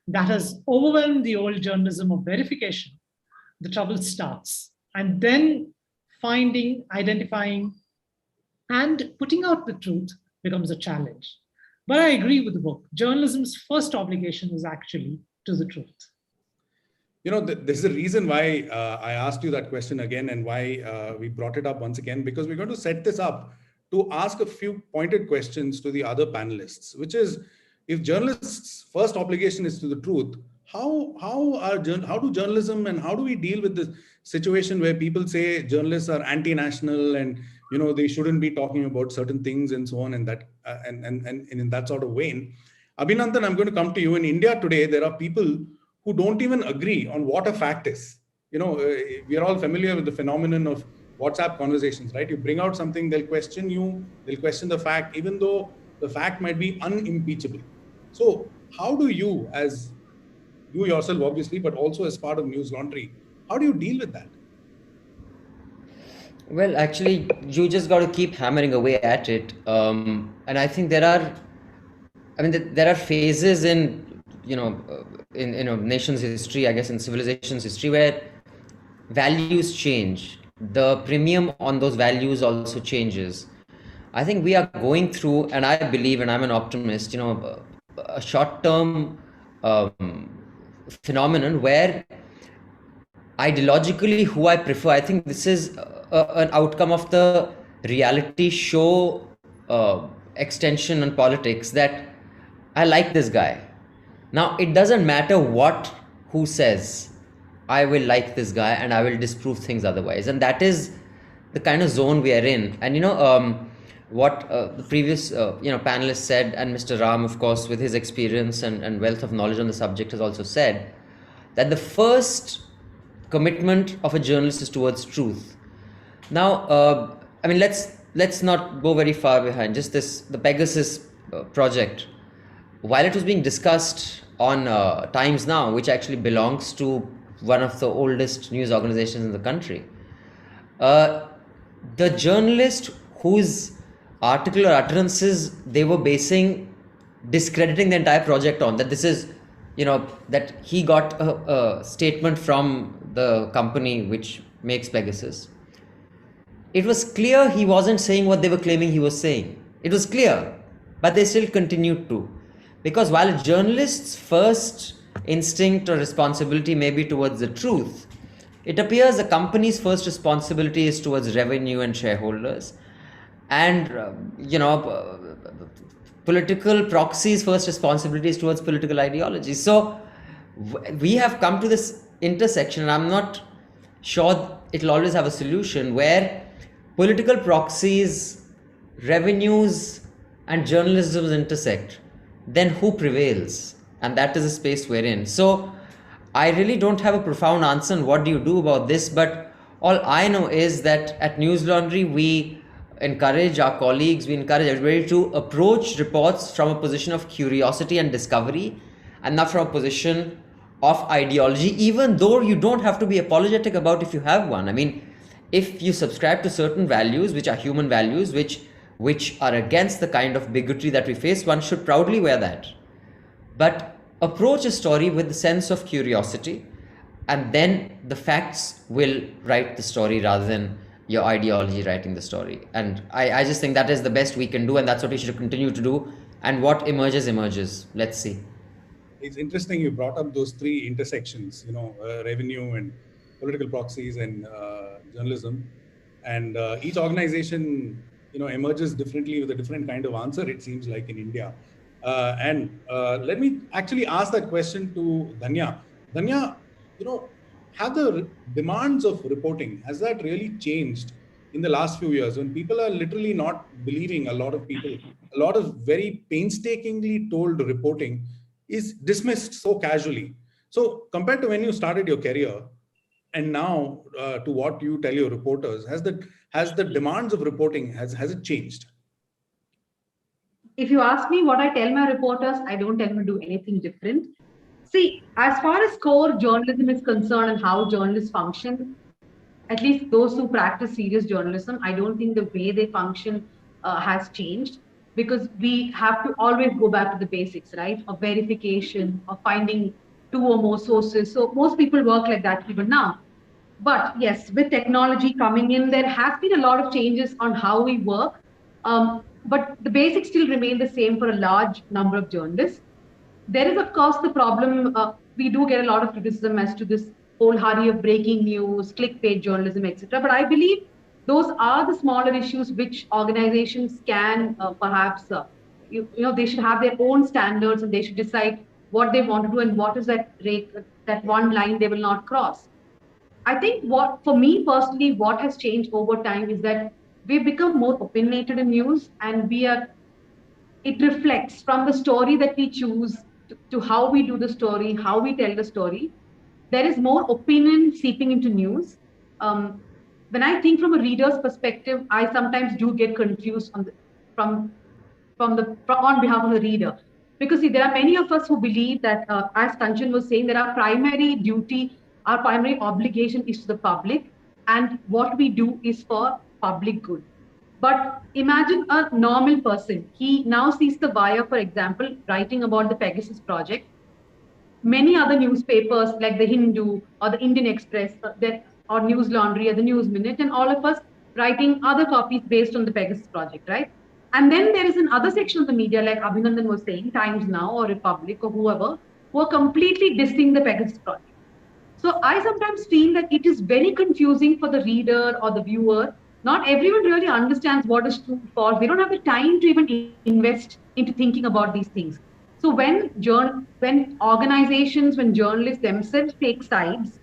that has overwhelmed the old journalism of verification, the trouble starts. And then finding, identifying, and putting out the truth becomes a challenge. But I agree with the book. Journalism's first obligation is actually to the truth. You know, there's a reason why I asked you that question again and why we brought it up once again, because we're going to set this up to ask a few pointed questions to the other panelists, which is, if journalists' first obligation is to the truth, how do journalism and how do we deal with the situation where people say journalists are anti-national and they shouldn't be talking about certain things and so on, and that and in that sort of vein. Abhinandan, I'm going to come to you. In India today, there are people who don't even agree on what a fact is. We are all familiar with the phenomenon of WhatsApp conversations, right? You bring out something, they'll question you, they'll question the fact, even though the fact might be unimpeachable. So how do you, as you yourself, obviously, but also as part of Newslaundry, how do you deal with that? Well, actually, you just got to keep hammering away at it. And I think there are phases in in nation's history, I guess in civilization's history, where values change. The premium on those values also changes. I think we are going through, and I believe, and I'm an optimist, a short-term phenomenon where ideologically who I prefer, I think this is an outcome of the reality show extension on politics, that I like this guy. Now, it doesn't matter who says, I will like this guy and I will disprove things otherwise. And that is the kind of zone we are in. And what the previous panelist said, and Mr. Ram, of course, with his experience and wealth of knowledge on the subject, has also said that the first commitment of a journalist is towards truth. Now, let's not go very far behind. Just the Pegasus project, while it was being discussed on Times Now, which actually belongs to one of the oldest news organizations in the country, the journalist whose article or utterances they were discrediting the entire project on, that this is, that he got a statement from the company which makes Pegasus. It was clear he wasn't saying what they were claiming he was saying. It was clear, but they still continued to. Because while a journalist's first instinct or responsibility may be towards the truth, it appears the company's first responsibility is towards revenue and shareholders. And, political proxies' first responsibility is towards political ideology. So we have come to this intersection, and I'm not sure it'll always have a solution, where political proxies, revenues, and journalism intersect. Then who prevails? And that is the space we're in. So I really don't have a profound answer on what do you do about this, but all I know is that at Newslaundry, we encourage our colleagues, we encourage everybody to approach reports from a position of curiosity and discovery, and not from a position of ideology, even though you don't have to be apologetic about if you have one. I mean, if you subscribe to certain values, which are human values, which are against the kind of bigotry that we face, one should proudly wear that. But approach a story with the sense of curiosity, and then the facts will write the story rather than your ideology writing the story. And I just think that is the best we can do, and that's what we should continue to do. And what emerges. Let's see. It's interesting you brought up those three intersections, revenue and political proxies and journalism. And each organization, emerges differently with a different kind of answer, it seems like, in India. Let me actually ask that question to Dhanya. Dhanya, have the demands of reporting, has that really changed in the last few years, when people are literally not believing, a lot of very painstakingly told reporting is dismissed so casually? So compared to when you started your career and now to what you tell your reporters, has the demands of reporting, has it changed? If you ask me what I tell my reporters, I don't tell them to do anything different. See, as far as core journalism is concerned and how journalists function, at least those who practice serious journalism, I don't think the way they function has changed, because we have to always go back to the basics, right? Of verification, of finding two or more sources. So most people work like that even now. But yes, with technology coming in, there has been a lot of changes on how we work. But the basics still remain the same for a large number of journalists. There is, of course, the problem, we do get a lot of criticism as to this whole hurry of breaking news, clickbait journalism, etc. But I believe those are the smaller issues which organizations can perhaps, they should have their own standards, and they should decide what they want to do and what is that one line they will not cross. I think for me personally, what has changed over time is that we've become more opinionated in news, and it reflects from the story that we choose to how we do the story, how we tell the story. There is more opinion seeping into news. When I think from a reader's perspective, I sometimes do get confused on behalf of the reader. Because see, there are many of us who believe that, as Kanchan was saying, that our primary duty, our primary obligation is to the public, and what we do is for public good. But imagine a normal person. He now sees the Wire, for example, writing about the Pegasus project. many other newspapers like the Hindu or the Indian Express or Newslaundry or the NewsMinute, and all of us writing other copies based on the Pegasus project, right? And then there is another section of the media, like Abhinandan was saying, Times Now or Republic or whoever, who are completely dissing the Pegasus project. So I sometimes feel that it is very confusing for the reader or the viewer. Not everyone really understands what is true or false. They don't have the time to even invest into thinking about these things. So when organizations, when journalists themselves take sides,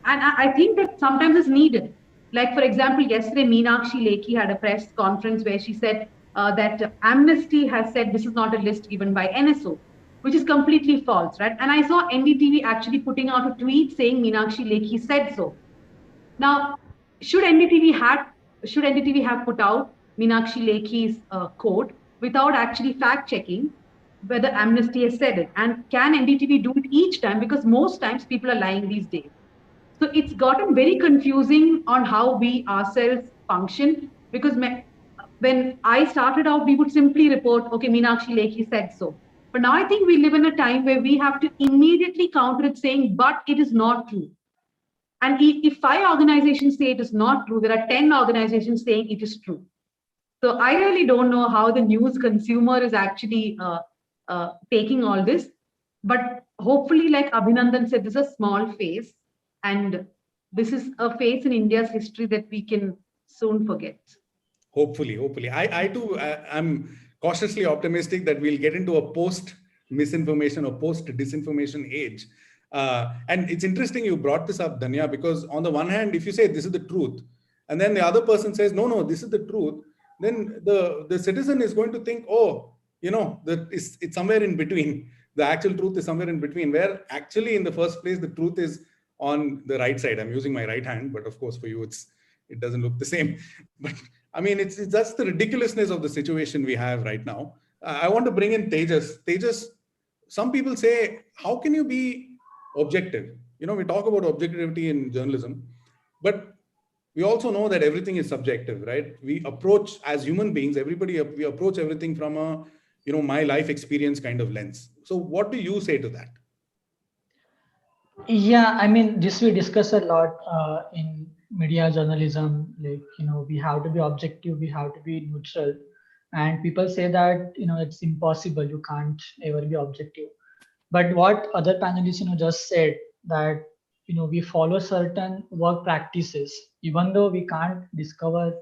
and I think that sometimes it's needed. Like, for example, yesterday, Meenakshi Lekhi had a press conference where she said that Amnesty has said this is not a list given by NSO, which is completely false, right? And I saw NDTV actually putting out a tweet saying Meenakshi Lekhi said so. Now, should NDTV have put out Meenakshi Lekhi's quote without actually fact checking whether Amnesty has said it? And can NDTV do it each time? Because most times people are lying these days. So it's gotten very confusing on how we ourselves function, because when I started out, we would simply report, okay, Meenakshi Lekhi said so. But now I think we live in a time where we have to immediately counter it saying, but it is not true. And if 5 organizations say it is not true, there are 10 organizations saying it is true. So I really don't know how the news consumer is actually taking all this. But hopefully, like Abhinandan said, this is a small phase. And this is a phase in India's history that we can soon forget. Hopefully. I too, I'm cautiously optimistic that we'll get into a post-misinformation or post-disinformation age. And it's interesting you brought this up, Dhanya, because on the one hand, if you say this is the truth, and then the other person says, no, this is the truth, then the citizen is going to think, oh, it's somewhere in between. The actual truth is somewhere in between, where actually in the first place, the truth is on the right side. I'm using my right hand, but of course for you, it doesn't look the same. But I mean, it's just the ridiculousness of the situation we have right now. I want to bring in Tejas. Tejas, some people say, how can you be objective? We talk about objectivity in journalism, but we also know that everything is subjective, right? We approach, as human beings, we approach everything from a, my life experience kind of lens. So what do you say to that? Yeah, I mean, this we discuss a lot in media journalism. Like, we have to be objective, we have to be neutral. And people say that, it's impossible, you can't ever be objective. But what other panelists, just said that, we follow certain work practices, even though we can't discover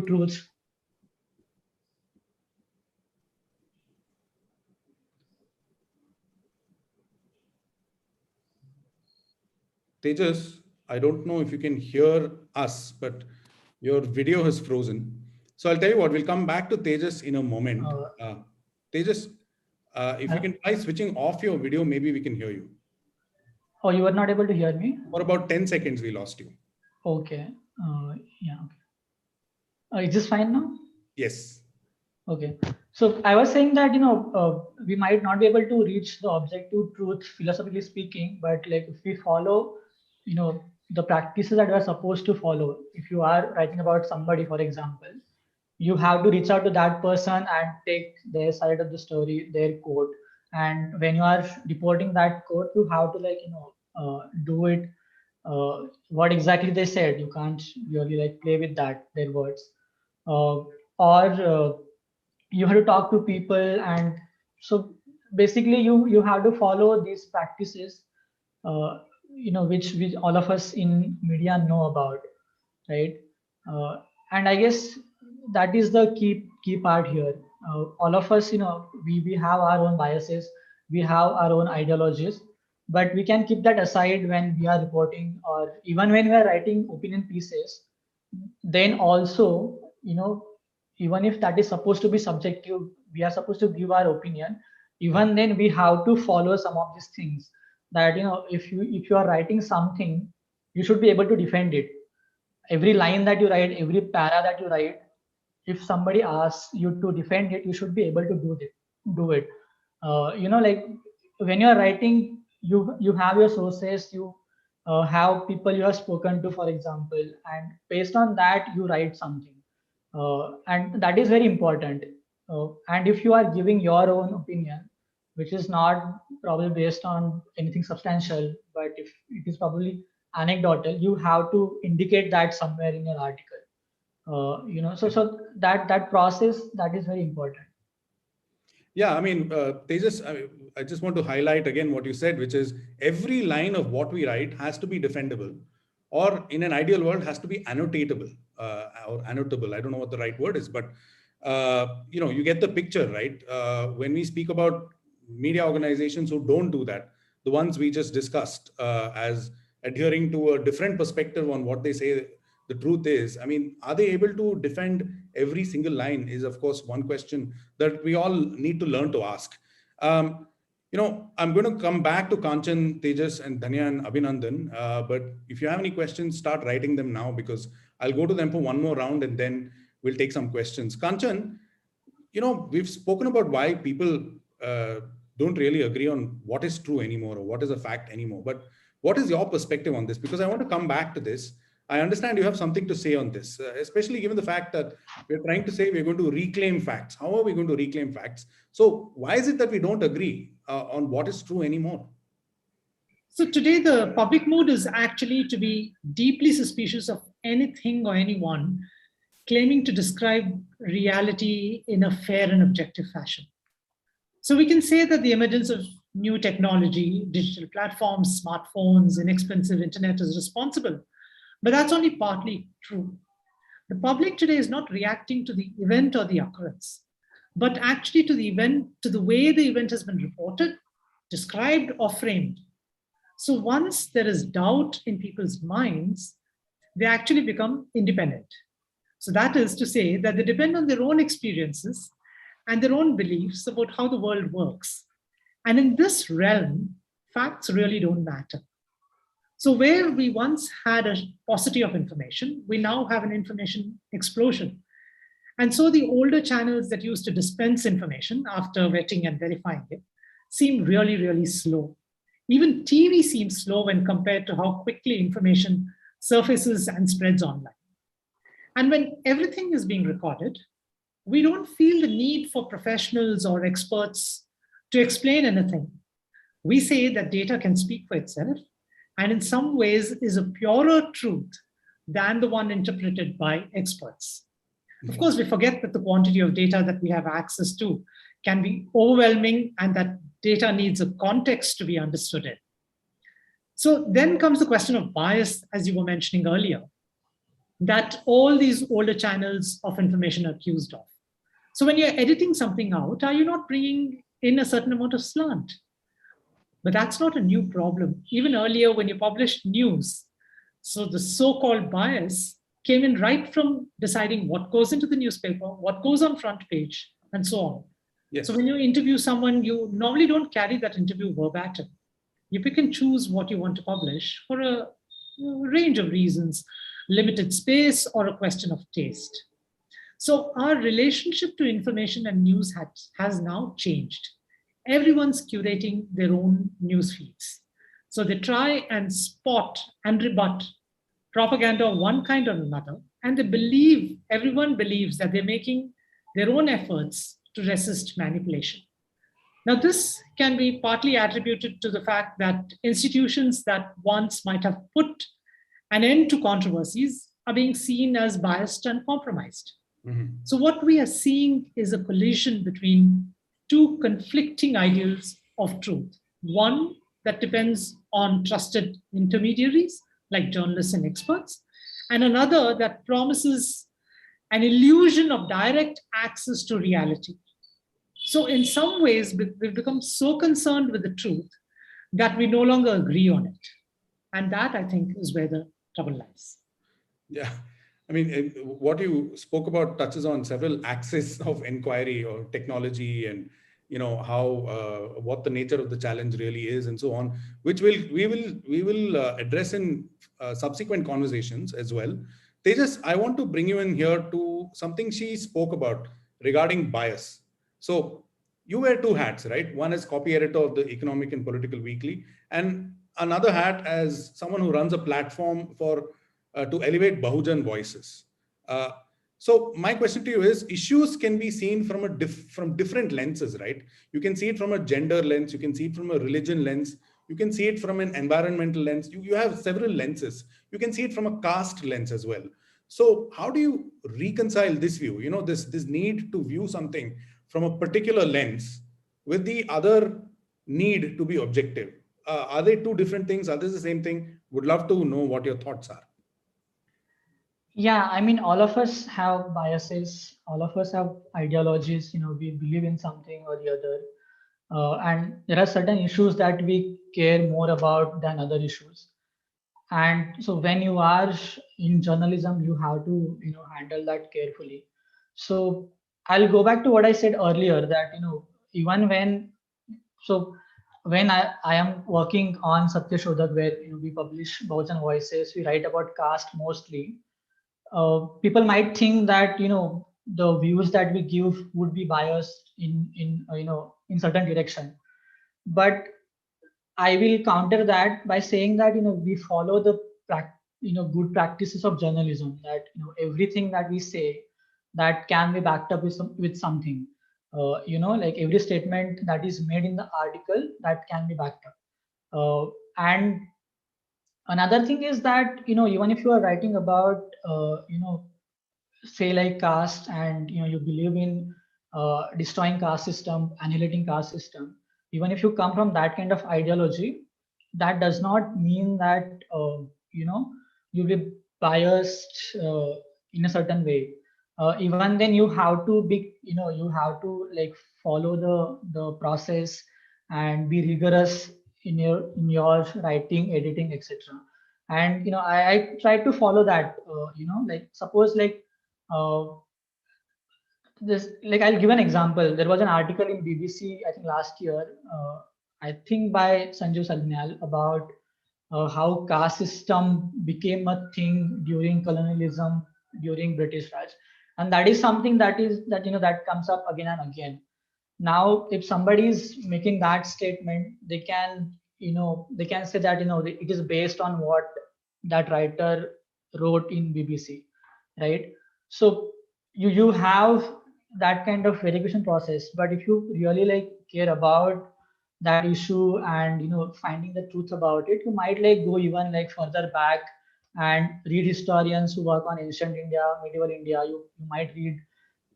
truths. Tejas, I don't know if you can hear us, but your video has frozen. So I'll tell you what, we'll come back to Tejas in a moment. Tejas, if you can try switching off your video, maybe we can hear you. Oh, you were not able to hear me? For about 10 seconds, we lost you. Okay. Yeah. Okay. Is this fine now? Yes. Okay. So I was saying that, we might not be able to reach the objective truth, philosophically speaking, but like if we follow, the practices that we are supposed to follow, if you are writing about somebody, for example, you have to reach out to that person and take their side of the story, their quote. And when you are reporting that quote, you have to do it, what exactly they said. You can't really play with their words. Or you have to talk to people, and so basically you have to follow these practices, which all of us in media know about, right? And I guess that is the key part here. All of us, we have our own biases, we have our own ideologies, but we can keep that aside when we are reporting, or even when we are writing opinion pieces. Then also, even if that is supposed to be subjective, we are supposed to give our opinion. Even then, we have to follow some of these things. That if you are writing something, you should be able to defend it. Every line that you write, every para that you write, if somebody asks you to defend it, you should be able to do it. Like when you are writing, you have your sources, you have people you have spoken to, for example, and based on that you write something. And that is very important. And if you are giving your own opinion, which is not probably based on anything substantial, but if it is probably anecdotal, you have to indicate that somewhere in your article. So that process, that is very important. Yeah, I mean, Tejas, I just want to highlight again what you said, which is every line of what we write has to be defendable, or in an ideal world has to be annotatable or annotable. I don't know what the right word is, but you get the picture, right? When we speak about media organizations who don't do that, the ones we just discussed as adhering to a different perspective on what they say the truth is, I mean, are they able to defend every single line is, of course, one question that we all need to learn to ask. I'm going to come back to Kanchan, Tejas, and Dhanya and Abhinandan. But if you have any questions, start writing them now, because I'll go to them for one more round and then we'll take some questions. Kanchan, we've spoken about why people don't really agree on what is true anymore or what is a fact anymore. But what is your perspective on this? Because I want to come back to this. I understand you have something to say on this, especially given the fact that we're trying to say we're going to reclaim facts. How are we going to reclaim facts? So why is it that we don't agree on what is true anymore? So today the public mood is actually to be deeply suspicious of anything or anyone claiming to describe reality in a fair and objective fashion. So we can say that the emergence of new technology, digital platforms, smartphones, inexpensive internet is responsible. But that's only partly true. The public today is not reacting to the event or the occurrence, but actually to the event, to the way the event has been reported, described, or framed. So once there is doubt in people's minds, they actually become independent. So that is to say that they depend on their own experiences and their own beliefs about how the world works. And in this realm, facts really don't matter. So where we once had a paucity of information, we now have an information explosion. And so the older channels that used to dispense information after vetting and verifying it seem really, really slow. Even TV seems slow when compared to how quickly information surfaces and spreads online. And when everything is being recorded, we don't feel the need for professionals or experts to explain anything. We say that data can speak for itself, and in some ways is a purer truth than the one interpreted by experts. Of course, we forget that the quantity of data that we have access to can be overwhelming, and that data needs a context to be understood in. So then comes the question of bias, as you were mentioning earlier, that all these older channels of information are accused of. So when you're editing something out, are you not bringing in a certain amount of slant? But that's not a new problem. Even earlier when you published news, so the so-called bias came in right from deciding what goes into the newspaper, what goes on front page, and so on. Yes. So when you interview someone, you normally don't carry that interview verbatim. You pick and choose what you want to publish for a range of reasons, limited space or a question of taste. So our relationship to information and news has now changed. Everyone's curating their own news feeds. So they try and spot and rebut propaganda of one kind or another, and everyone believes that they're making their own efforts to resist manipulation. Now, this can be partly attributed to the fact that institutions that once might have put an end to controversies are being seen as biased and compromised. Mm-hmm. So what we are seeing is a collision between two conflicting ideals of truth. One that depends on trusted intermediaries like journalists and experts, and another that promises an illusion of direct access to reality. So in some ways, we've become so concerned with the truth that we no longer agree on it. And that, I think, is where the trouble lies. Yeah. I mean, what you spoke about touches on several axes of inquiry or technology, and how what the nature of the challenge really is, and so on, which we will address in subsequent conversations as well. Tejas, I want to bring you in here to something she spoke about regarding bias. So you wear two hats, right? One as copy editor of the Economic and Political Weekly, and another hat as someone who runs a platform for to elevate Bahujan voices. So my question to you is, issues can be seen from from different lenses, right? You can see it from a gender lens, you can see it from a religion lens, you can see it from an environmental lens. You have several lenses. You can see it from a caste lens as well. So how do you reconcile this view? You know, this need to view something from a particular lens with the other need to be objective. Are they two different things? Are they the same thing? Would love to know what your thoughts are. Yeah, I mean, all of us have biases. All of us have ideologies. You know, we believe in something or the other. And there are certain issues that we care more about than other issues. And so when you are in journalism, you have to, you know, handle that carefully. So I'll go back to what I said earlier, that, you know, even when I am working on Satyashodhak, where, you know, we publish Bahujan Voices, we write about caste mostly. People might think that, you know, the views that we give would be biased in certain direction, but I will counter that by saying that, you know, we follow the good practices of journalism, that, you know, everything that we say that can be backed up with something. You know, like every statement that is made in the article, that can be backed up. And another thing is that, you know, even if you are writing about say like caste, and, you know, you believe in destroying caste system, annihilating caste system, even if you come from that kind of ideology, that does not mean that you know, you'll be biased in a certain way. Even then you have to be, you know, you have to like follow the process and be rigorous in your writing, editing, etc. And, you know, I try to follow that. You know, like suppose like this, like I'll give an example. There was an article in BBC, I think last year, I think by Sanju Salnyal, about how caste system became a thing during colonialism, during British Raj, and that is something that you know, that comes up again and again. Now, if somebody is making that statement, they can, you know, they can say that, you know, it is based on what that writer wrote in BBC, right? So you have that kind of verification process, but if you really like care about that issue and, you know, finding the truth about it, you might like go even like further back and read historians who work on ancient India, medieval India. You might read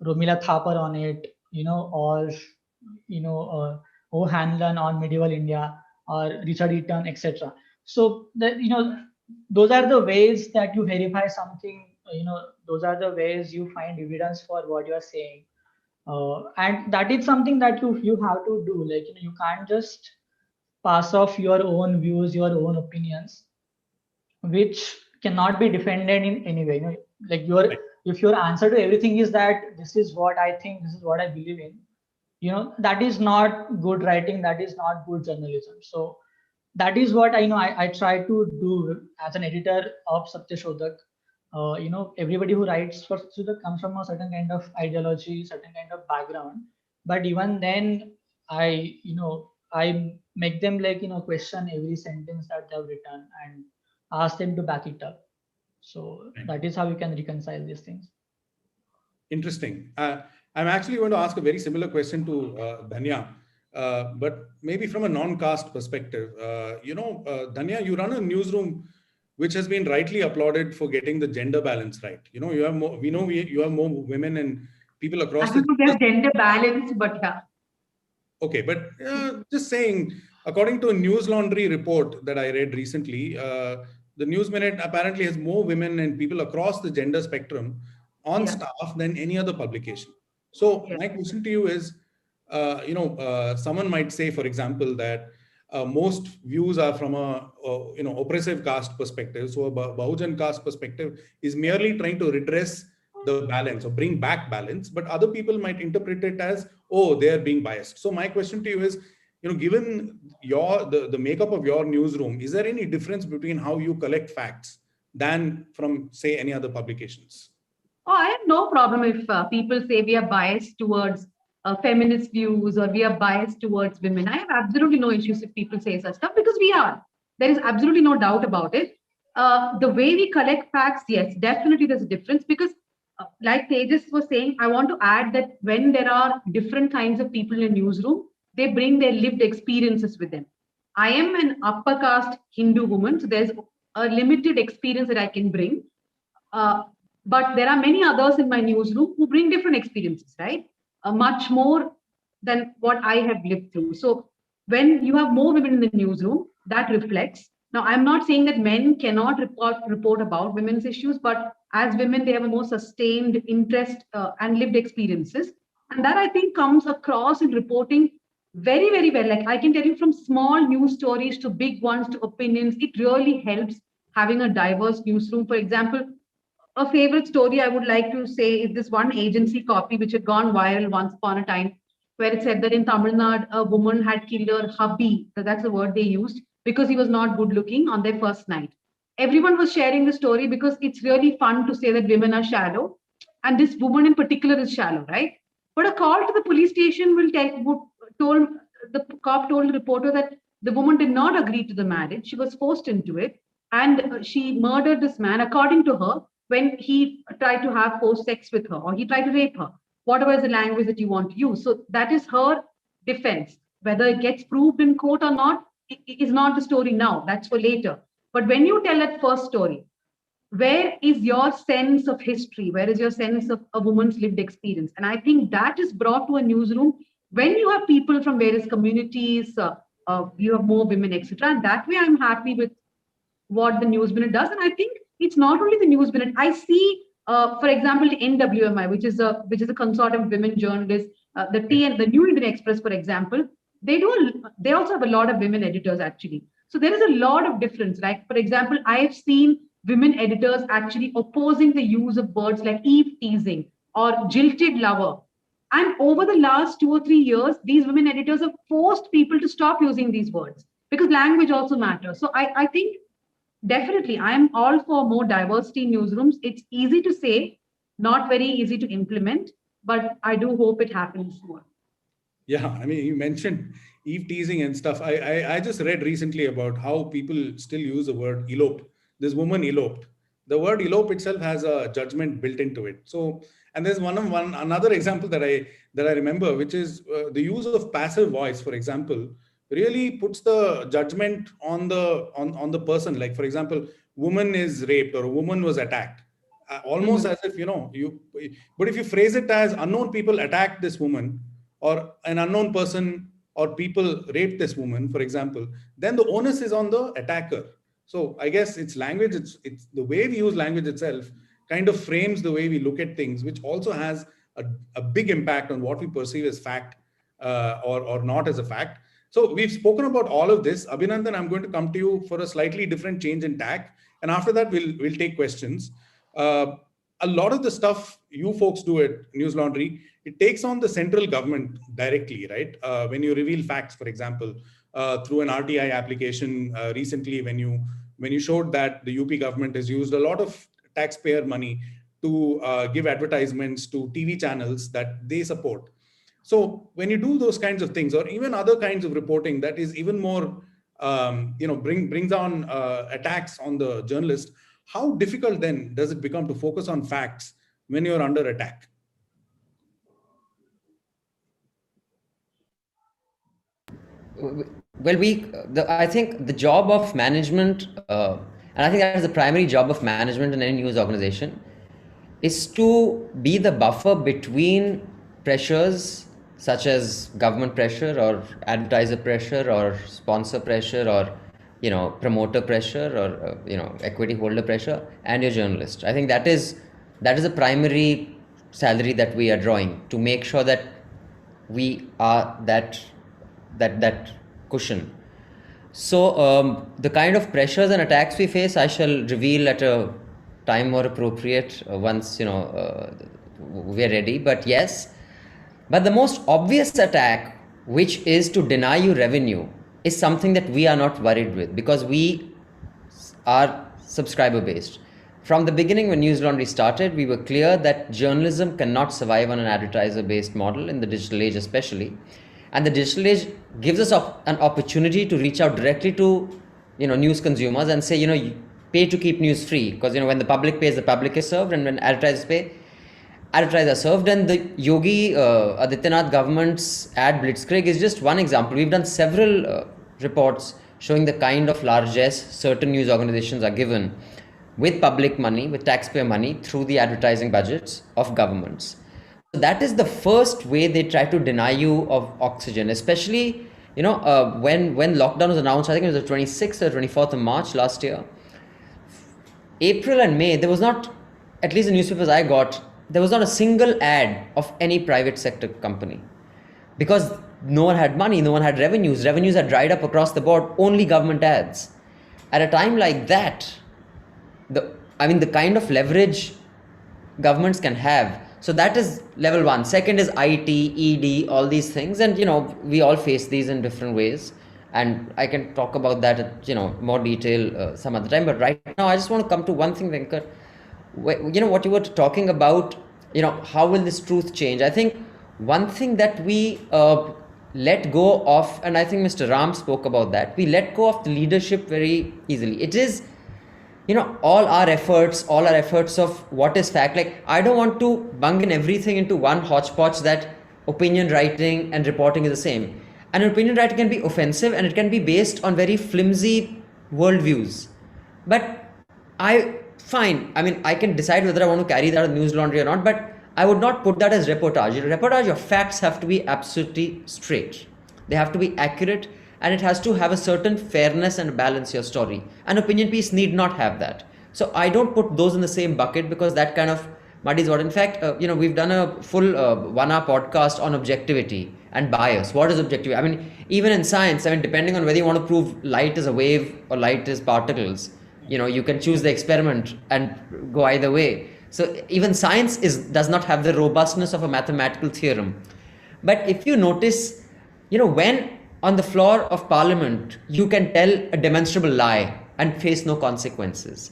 Romila Thapar on it, you know, or, you know, O. Hanlon on medieval India, or Richard Eaton, etc. So that, you know, those are the ways that you verify something. You know, those are the ways you find evidence for what you are saying. And that is something that you have to do. Like, you know, you can't just pass off your own views, your own opinions, which cannot be defended in any way. You know, like if your answer to everything is that this is what I think, this is what I believe in, you know, that is not good writing, that is not good journalism. So that is what I try to do as an editor of Satyashodhak. You know, everybody who writes for Satyashodhak comes from a certain kind of ideology, certain kind of background, but even then I make them like, you know, question every sentence that they've written and ask them to back it up. So that is how you can reconcile these things. Interesting. I'm actually going to ask a very similar question to Dhanya, but maybe from a non-caste perspective. Dhanya, you run a newsroom which has been rightly applauded for getting the gender balance right. You know, you have more. We know you have more women and people across. I don't know there's gender balance, but yeah. Okay, but just saying, according to a Newslaundry report that I read recently, the NewsMinute apparently has more women and people across the gender spectrum on staff than any other publication. So my question to you is, someone might say, for example, that most views are from a oppressive caste perspective. So a Bahujan caste perspective is merely trying to redress the balance or bring back balance, but other people might interpret it as, oh, they're being biased. So my question to you is, you know, given the makeup of your newsroom, is there any difference between how you collect facts than from, say, any other publications? Oh, I have no problem if people say we are biased towards feminist views or we are biased towards women. I have absolutely no issues if people say such stuff, because we are. There is absolutely no doubt about it. The way we collect facts, yes, definitely there's a difference, because like Tejas was saying, I want to add that when there are different kinds of people in a newsroom, they bring their lived experiences with them. I am an upper caste Hindu woman, so there's a limited experience that I can bring. But there are many others in my newsroom who bring different experiences, right? Much more than what I have lived through. So when you have more women in the newsroom, that reflects. Now, I'm not saying that men cannot report about women's issues, but as women, they have a more sustained interest and lived experiences. And that I think comes across in reporting very, very well. Like I can tell you from small news stories to big ones to opinions, it really helps having a diverse newsroom. For example, a favorite story I would like to say is this one agency copy which had gone viral once upon a time, where it said that in Tamil Nadu, a woman had killed her hubby, that's the word they used, because he was not good looking on their first night. Everyone was sharing the story because it's really fun to say that women are shallow. And this woman in particular is shallow, right? But a call to the police station the cop told the reporter that the woman did not agree to the marriage. She was forced into it. And she murdered this man, according to her, when he tried to have forced sex with her or he tried to rape her, whatever is the language that you want to use. So that is her defense. Whether it gets proved in court or not, it is not the story now. That's for later. But when you tell that first story, where is your sense of history? Where is your sense of a woman's lived experience? And I think that is brought to a newsroom when you have people from various communities, you have more women, etc. And that way I'm happy with what the NewsMinute does. And I think it's not only the NewsMinute. I see, for example, the NWMI, which is a consortium of women journalists, the New Indian Express, for example, they also have a lot of women editors actually. So there is a lot of difference. Like, for example, I have seen women editors actually opposing the use of words like eve teasing or jilted lover. And over the last 2 or 3 years, these women editors have forced people to stop using these words because language also matters. So I think definitely I'm all for more diversity in newsrooms. It's easy to say, not very easy to implement, but I do hope it happens more. Yeah, I mean, you mentioned eve teasing and stuff. I just read recently about how people still use the word eloped. This woman eloped. The word elope itself has a judgment built into it. So, and there's another example that I remember, which is the use of passive voice, for example, really puts the judgment on the person. Like, for example, woman is raped or a woman was attacked. Almost as if, but if you phrase it as unknown people attacked this woman, or an unknown person or people raped this woman, for example, then the onus is on the attacker. So I guess it's language, it's the way we use language itself kind of frames the way we look at things, which also has a big impact on what we perceive as fact or not as a fact. So we've spoken about all of this. Abhinandan, I'm going to come to you for a slightly different change in tack. And after that, we'll take questions. A lot of the stuff you folks do at Newslaundry, it takes on the central government directly, right? When you reveal facts, for example, through an RTI application recently, when you showed that the UP government has used a lot of taxpayer money to give advertisements to TV channels that they support. So when you do those kinds of things, or even other kinds of reporting that is even more, brings on attacks on the journalist, how difficult then does it become to focus on facts when you're under attack? Well, I think the job of management, and I think that is the primary job of management in any news organization, is to be the buffer between pressures such as government pressure or advertiser pressure or sponsor pressure or promoter pressure or equity holder pressure and your journalist. I think that is a primary salary that we are drawing to make sure that we are that cushion. So the kind of pressures and attacks we face, I shall reveal at a time more appropriate once we're ready. But yes, but the most obvious attack, which is to deny you revenue, is something that we are not worried with because we are subscriber based. From the beginning, when Newslaundry started, we were clear that journalism cannot survive on an advertiser based model in the digital age especially. And the digital age gives us an opportunity to reach out directly to news consumers and say, pay to keep news free, because when the public pays, the public is served, and when advertisers pay, advertisers served. And the Yogi Adityanath government's ad blitzkrieg is just one example. We've done several reports showing the kind of largesse certain news organizations are given with public money, with taxpayer money, through the advertising budgets of governments. So that is the first way they try to deny you of oxygen, especially, you know, when lockdown was announced. I think it was the 26th or 24th of March last year. April and May, there was not, at least the newspapers I got, there was not a single ad of any private sector company, because no one had money, no one had revenues. Revenues had dried up across the board, only government ads. At a time like that, the kind of leverage governments can have. So that is level one. Second is IT, ED, all these things. And, you know, we all face these in different ways. And I can talk about that at, you know, more detail some other time. But right now, I just want to come to one thing, Venkat. You know, what you were talking about, you know, how will this truth change? I think one thing that we let go of, and I think Mr. Ram spoke about that, we let go of the leadership very easily. It is, you know, all our efforts of what is fact. Like, I don't want to bung in everything into one hodgepodge that opinion writing and reporting is the same. And opinion writing can be offensive and it can be based on very flimsy worldviews. But fine, I mean, I can decide whether I want to carry that on Newslaundry or not, but I would not put that as reportage. In reportage, your facts have to be absolutely straight. They have to be accurate, and it has to have a certain fairness and balance your story. An opinion piece need not have that. So I don't put those in the same bucket, because that kind of muddies what. In fact, you know, we've done a full 1-hour podcast on objectivity and bias. What is objectivity? I mean, even in science, I mean, depending on whether you want to prove light is a wave or light is particles, you know, you can choose the experiment and go either way. So even science does not have the robustness of a mathematical theorem. But if you notice, you know, when on the floor of parliament, you can tell a demonstrable lie and face no consequences.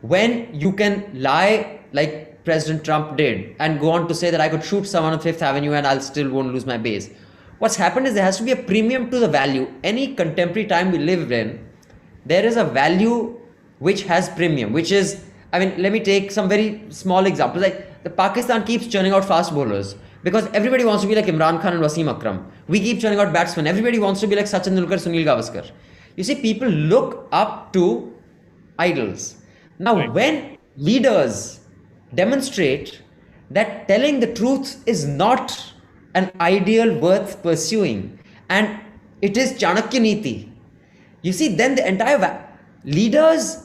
When you can lie like President Trump did and go on to say that I could shoot someone on 5th Avenue and I'll still won't lose my base. What's happened is there has to be a premium to the value. Any contemporary time we live in, there is a value which has premium, which is, I mean, let me take some very small examples. Like, the Pakistan keeps churning out fast bowlers because everybody wants to be like Imran Khan and Wasim Akram. We keep churning out batsmen. Everybody wants to be like Sachin Tendulkar, Sunil Gavaskar. You see, people look up to idols. Now, when leaders demonstrate that telling the truth is not an ideal worth pursuing, and it is Chanakya Niti, you see, then the entire leaders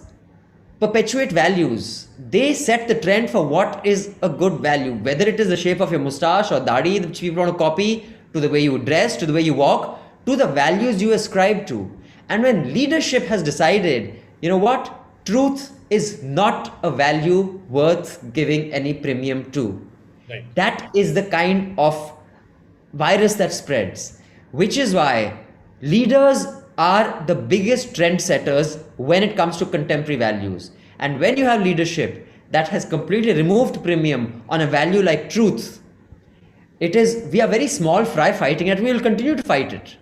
perpetuate values. They set the trend for what is a good value, whether it is the shape of your mustache or dadi, which people want to copy, to the way you dress, to the way you walk, to the values you ascribe to. And when leadership has decided, you know what, truth is not a value worth giving any premium to. Right. That is the kind of virus that spreads, which is why leaders are the biggest trendsetters when it comes to contemporary values. And when you have leadership that has completely removed premium on a value like truth, we are very small fry fighting it. We will continue to fight it.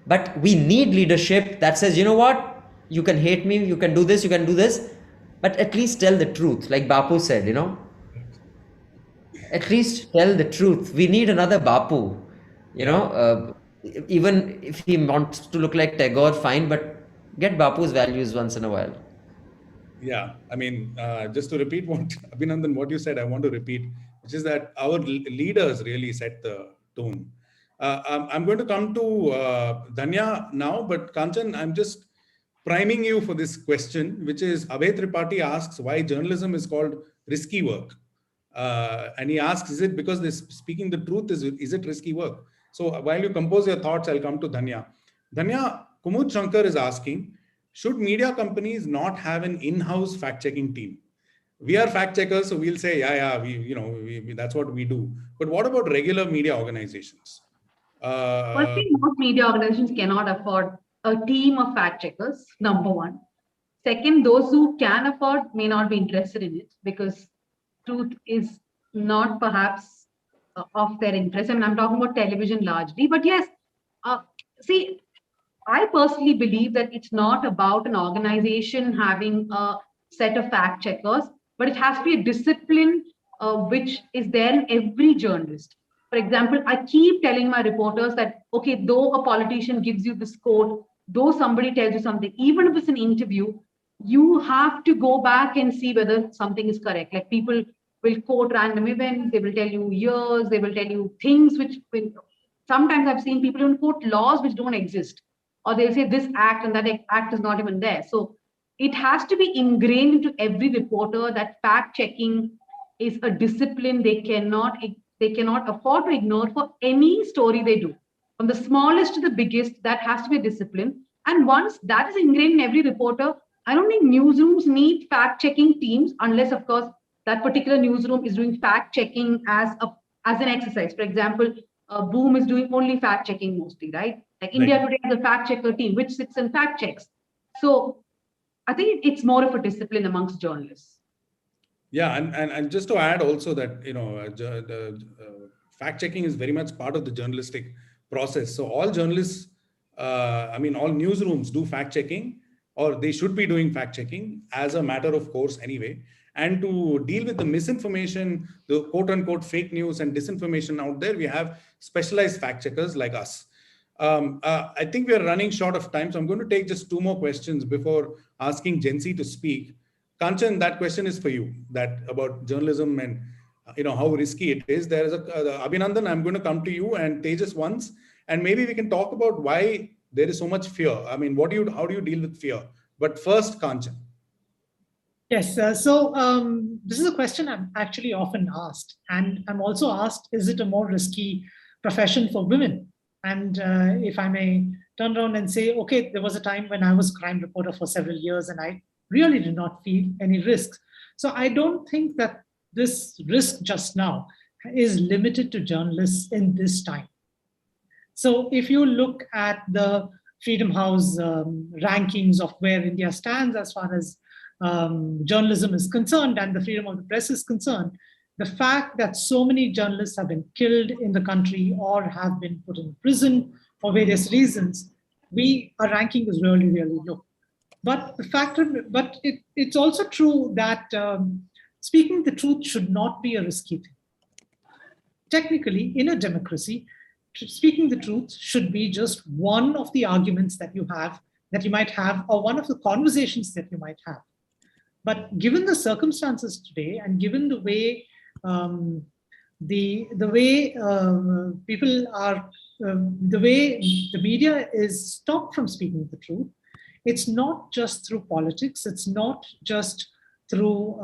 But we need leadership that says, you know what, you can hate me, you can do this, but at least tell the truth. Like Bapu said, you know, at least tell the truth. We need another Bapu, you know, even if he wants to look like Tagore, fine, but get Bapu's values once in a while. Yeah, I mean, just to repeat what Abhinandan, what you said, I want to repeat, which is that our leaders really set the tone. I'm going to come to Dhanya now, but Kanchan, I'm just priming you for this question, which is Abhay Tripathi asks why journalism is called risky work. And he asks, is it because speaking the truth, is it risky work? So while you compose your thoughts, I'll come to Dhanya. Dhanya, Kumud Shankar is asking, should media companies not have an in-house fact-checking team? We are fact-checkers, so we'll say, that's what we do. But what about regular media organizations? Firstly, most media organizations cannot afford a team of fact-checkers, number one. Second, those who can afford may not be interested in it because truth is not perhaps of their interest. I mean, I'm talking about television largely, but yes, see, I personally believe that it's not about an organization having a set of fact checkers, but it has to be a discipline which is there in every journalist. For example, I keep telling my reporters that, okay, though a politician gives you this quote, though somebody tells you something, even if it's an interview, you have to go back and see whether something is correct. Like people will quote random events, they will tell you years, they will tell you things which will, sometimes I've seen people even quote laws which don't exist, or they'll say this act and that act is not even there. So it has to be ingrained into every reporter that fact checking is a discipline they cannot afford to ignore for any story they do. From the smallest to the biggest, that has to be a discipline. And once that is ingrained in every reporter, I don't think newsrooms need fact-checking teams, unless, of course, that particular newsroom is doing fact-checking as an exercise. For example, Boom is doing only fact-checking mostly, right? Like Right. India Today has a fact-checker team, which sits and fact-checks. So I think it's more of a discipline amongst journalists. Yeah, and just to add also that, fact checking is very much part of the journalistic process. So all journalists, all newsrooms do fact checking, or they should be doing fact checking as a matter of course anyway. And to deal with the misinformation, the quote unquote fake news and disinformation out there, we have specialized fact checkers like us. I think we are running short of time, so I'm going to take just two more questions before asking Gen Z to speak. Kanchan, that question is for you, that about journalism and how risky it is. There is Abhinandan, I'm going to come to you, and Tejas once, and maybe we can talk about why there is so much fear. I mean, how do you deal with fear? But first, Kanchan. Yes, this is a question I'm actually often asked, and I'm also asked, is it a more risky profession for women? And if I may turn around and say, okay, there was a time when I was a crime reporter for several years and I really did not feel any risks. So I don't think that this risk just now is limited to journalists in this time. So if you look at the Freedom House rankings of where India stands as far as journalism is concerned and the freedom of the press is concerned, the fact that so many journalists have been killed in the country or have been put in prison for various reasons, our ranking is really, really low. But it's also true that speaking the truth should not be a risky thing. Technically, in a democracy, speaking the truth should be just one of the arguments that you might have, or one of the conversations that you might have. But given the circumstances today, and given the way the way the media is stopped from speaking the truth, it's not just through politics, it's not just through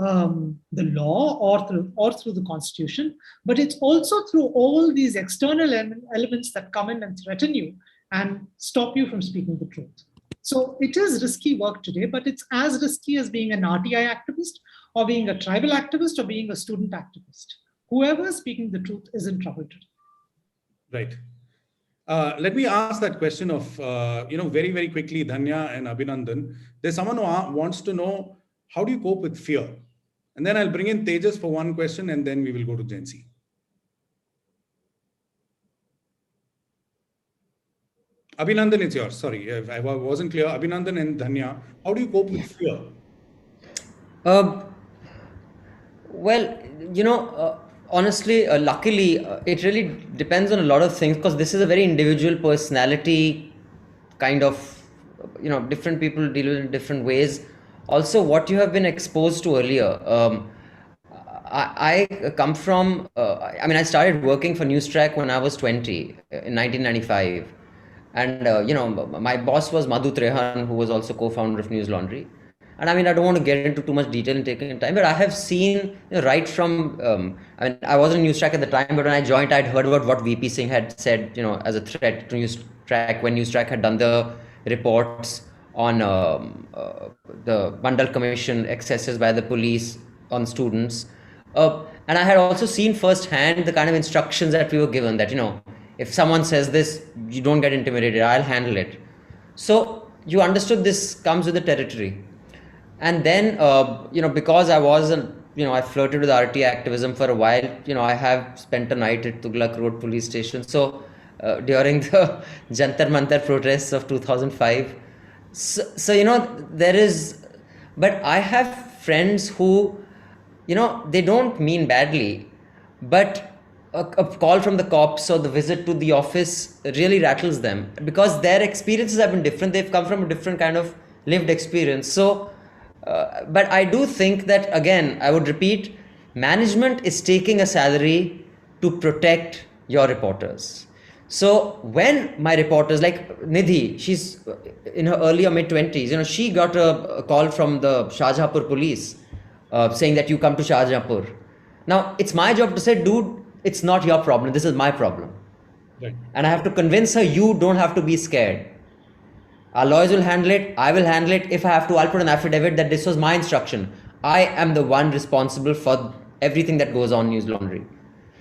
the law or through the constitution, but it's also through all these external elements that come in and threaten you and stop you from speaking the truth. So it is risky work today, but it's as risky as being an RTI activist or being a tribal activist or being a student activist. Whoever is speaking the truth is in trouble today. Right. Let me ask that question of, very, very quickly, Dhanya and Abhinandan. There's someone who wants to know, how do you cope with fear? And then I'll bring in Tejas for one question, and then we will go to Gen Z. Abhinandan, it's yours. Sorry, if I wasn't clear. Abhinandan and Dhanya, how do you cope with fear? Honestly, luckily, it really depends on a lot of things, because this is a very individual personality kind of, different people deal with it in different ways. Also, what you have been exposed to earlier. I come from, I started working for Newstrack when I was 20 in 1995. And, my boss was Madhu Trehan, who was also co-founder of Newslaundry. And I don't want to get into too much detail in taking time, but I have seen right from, I wasn't in Newstrack at the time, but when I joined, I'd heard about what VP Singh had said, as a threat to Newstrack when Newstrack had done the reports on the Mandal Commission excesses by the police on students. And I had also seen firsthand the kind of instructions that we were given that, if someone says this, you don't get intimidated, I'll handle it. So you understood this comes with the territory. And then, because I wasn't, I flirted with RT activism for a while, I have spent a night at Tughlaq Road police station. So during the Jantar Mantar protests of 2005, but I have friends who, they don't mean badly, but a call from the cops or the visit to the office really rattles them because their experiences have been different. They've come from a different kind of lived experience. So, but I do think that, again, I would repeat, management is taking a salary to protect your reporters. So when my reporters, like Nidhi, she's in her early or mid-20s, she got a call from the Shahjahanpur police saying that you come to Shahjahanpur. Now, it's my job to say, dude, it's not your problem. This is my problem. Right. And I have to convince her, you don't have to be scared. Our lawyers will handle it. I will handle it. If I have to, I'll put an affidavit that this was my instruction. I am the one responsible for everything that goes on Newslaundry.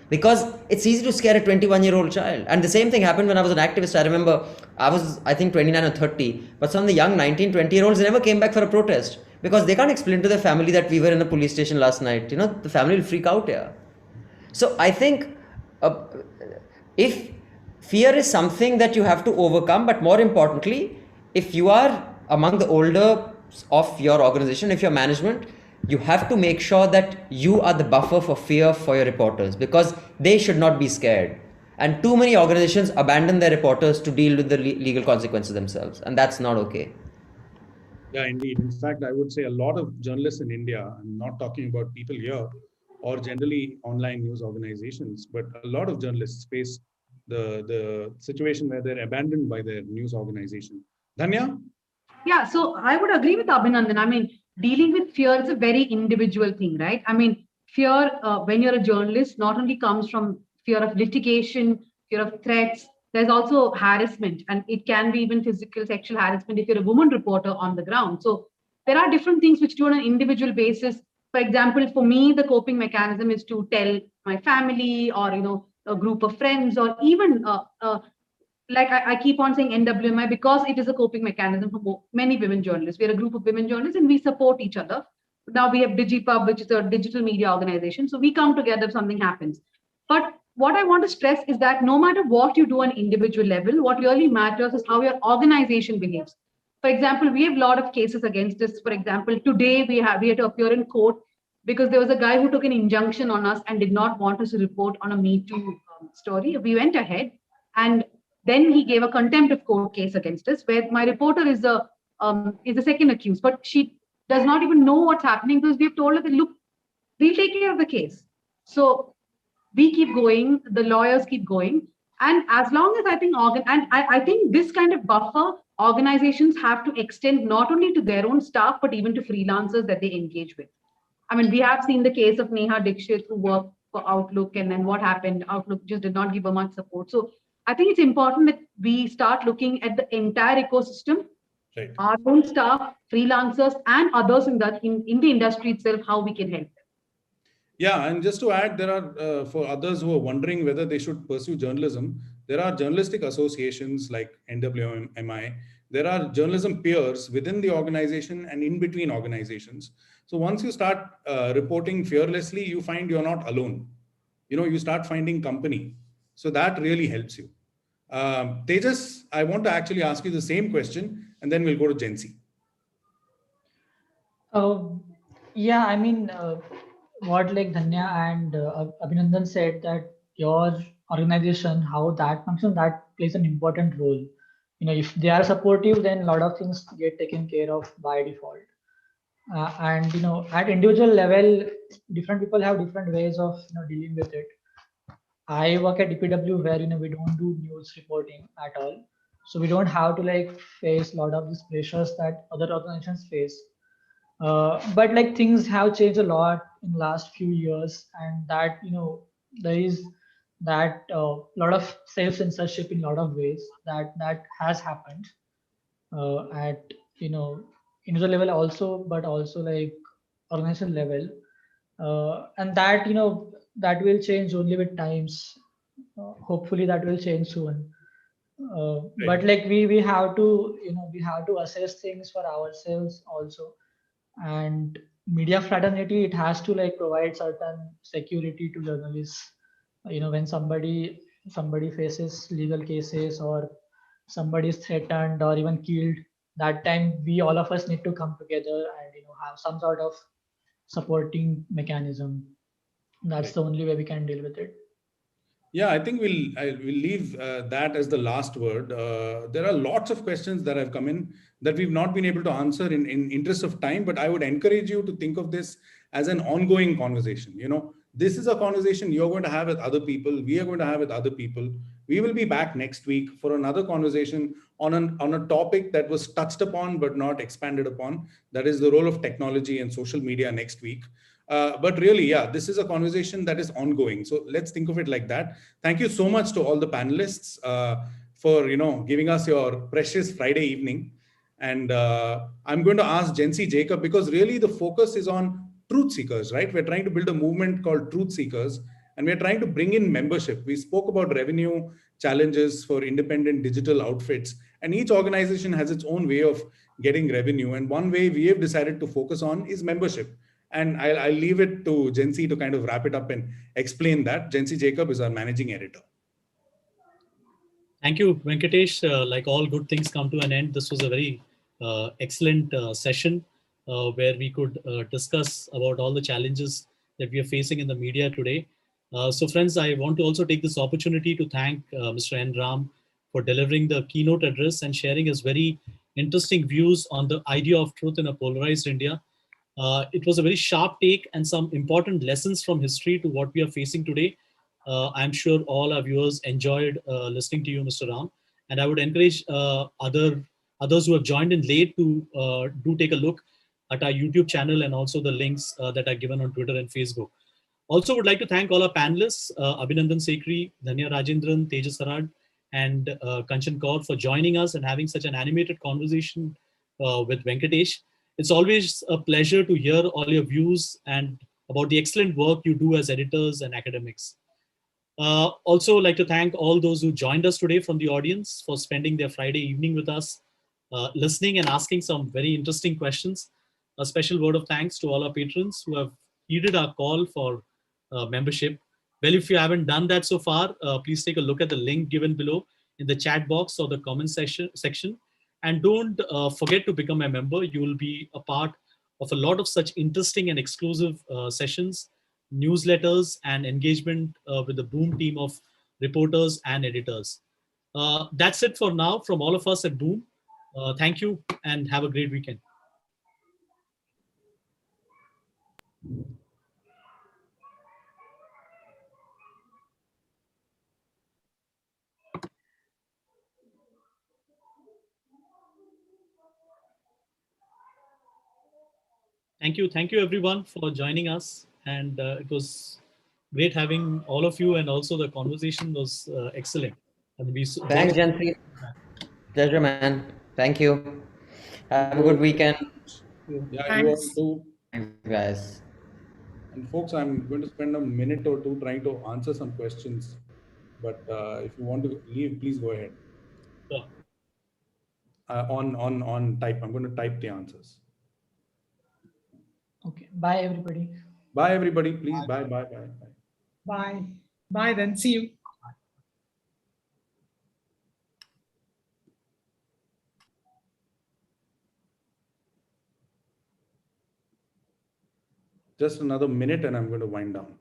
Because it's easy to scare a 21-year-old child. And the same thing happened when I was an activist. I remember I was, I think, 29 or 30. But some of the young 19, 20-year-olds never came back for a protest. Because they can't explain to their family that we were in a police station last night. The family will freak out here. So I think if fear is something that you have to overcome, but more importantly, if you are among the older of your organization, if you're management, you have to make sure that you are the buffer for fear for your reporters, because they should not be scared. And too many organizations abandon their reporters to deal with the legal consequences themselves, and that's not okay. Yeah, indeed. In fact, I would say a lot of journalists in India, I'm not talking about people here or generally online news organizations, but a lot of journalists face the situation where they're abandoned by their news organization. Dhanya? Yeah, so I would agree with Abhinandan. I mean, dealing with fear is a very individual thing, right? I mean, fear when you're a journalist not only comes from fear of litigation, fear of threats, there's also harassment, and it can be even physical, sexual harassment if you're a woman reporter on the ground. So there are different things which do on an individual basis. For example, for me, the coping mechanism is to tell my family or, a group of friends, or even like I keep on saying NWMI because it is a coping mechanism for many women journalists. We're a group of women journalists and we support each other. Now we have DigiPub, which is a digital media organization. So we come together if something happens. But what I want to stress is that no matter what you do on individual level, what really matters is how your organization behaves. For example, we have a lot of cases against us. For example, today we had to appear in court because there was a guy who took an injunction on us and did not want us to report on a Me Too story. We went ahead and then he gave a contempt of court case against us, where my reporter is the second accused, but she does not even know what's happening because we've told her that, look, we'll take care of the case. So we keep going, the lawyers keep going, and as long as I think this kind of buffer organizations have to extend not only to their own staff but even to freelancers that they engage with. I mean, we have seen the case of Neha Dixit who worked for Outlook, and then what happened? Outlook just did not give her much support. So I think it's important that we start looking at the entire ecosystem, right, our own staff, freelancers, and others in the industry itself, how we can help them. Yeah, and just to add, there are, for others who are wondering whether they should pursue journalism, there are journalistic associations like NWMI. There are journalism peers within the organization and in between organizations. So once you start reporting fearlessly, you find you're not alone. You start finding company. So that really helps you. Tejas, I want to actually ask you the same question, and then we'll go to Jency. Yeah, I mean, what like Dhanya and Abhinandan said, that your organization, how that functions, that plays an important role. If they are supportive, then a lot of things get taken care of by default. And at individual level, different people have different ways of dealing with it. I work at DPW where we don't do news reporting at all, so we don't have to face a lot of these pressures that other organizations face. But things have changed a lot in last few years, and that there is that lot of self-censorship in a lot of ways that has happened at individual level also, but also organization level, and that that will change only with times. Hopefully that will change soon. But we have to we have to assess things for ourselves also, and media fraternity, it has to provide certain security to journalists. When somebody faces legal cases or somebody is threatened or even killed, that time we all of us need to come together and have some sort of supporting mechanism. That's the only way we can deal with it. Yeah, I think we'll leave that as the last word. There are lots of questions that have come in that we've not been able to answer in interest of time, but I would encourage you to think of this as an ongoing conversation. This is a conversation you're going to have with other people. We are going to have with other people. We will be back next week for another conversation on a topic that was touched upon but not expanded upon. That is the role of technology and social media next week. But really, yeah, this is a conversation that is ongoing. So let's think of it like that. Thank you so much to all the panelists for giving us your precious Friday evening. And I'm going to ask Jency Jacob, because really the focus is on truth seekers, right? We're trying to build a movement called Truth Seekers, and we're trying to bring in membership. We spoke about revenue challenges for independent digital outfits, and each organization has its own way of getting revenue. And one way we have decided to focus on is membership. And I'll leave it to Jency to kind of wrap it up and explain that. Jency Jacob is our managing editor. Thank you, Venkatesh. Like all good things come to an end, this was a very excellent session where we could discuss about all the challenges that we are facing in the media today. So friends, I want to also take this opportunity to thank Mr. N. Ram for delivering the keynote address and sharing his very interesting views on the idea of truth in a polarized India. It was a very sharp take and some important lessons from history to what we are facing today. I'm sure all our viewers enjoyed listening to you, Mr. Ram. And I would encourage others who have joined in late to do take a look at our YouTube channel and also the links that are given on Twitter and Facebook. Also would like to thank all our panelists, Abhinandan Sekhri, Dhanya Rajendran, Tejas Harad, and Kanchan Kaur for joining us and having such an animated conversation with Venkatesh. It's always a pleasure to hear all your views and about the excellent work you do as editors and academics. Also like to thank all those who joined us today from the audience for spending their Friday evening with us, listening and asking some very interesting questions. A special word of thanks to all our patrons who have heeded our call for membership. Well, if you haven't done that so far, please take a look at the link given below in the chat box or the comment section. And don't forget to become a member. You will be a part of a lot of such interesting and exclusive sessions, newsletters, and engagement with the Boom team of reporters and editors. That's it for now from all of us at Boom. Thank you and have a great weekend. Thank you everyone for joining us. And it was great having all of you, and also the conversation was excellent. And Thanks, Jansi. Pleasure, man. Thank you. Have a good weekend. Yeah, you all too. Thanks, guys. And folks, I'm going to spend a minute or two trying to answer some questions. But if you want to leave, please go ahead. Sure. On type, I'm going to type the answers. Okay. Bye, everybody. Bye, everybody. Please. Bye. Bye. Bye then. See you. Just another minute and I'm going to wind down.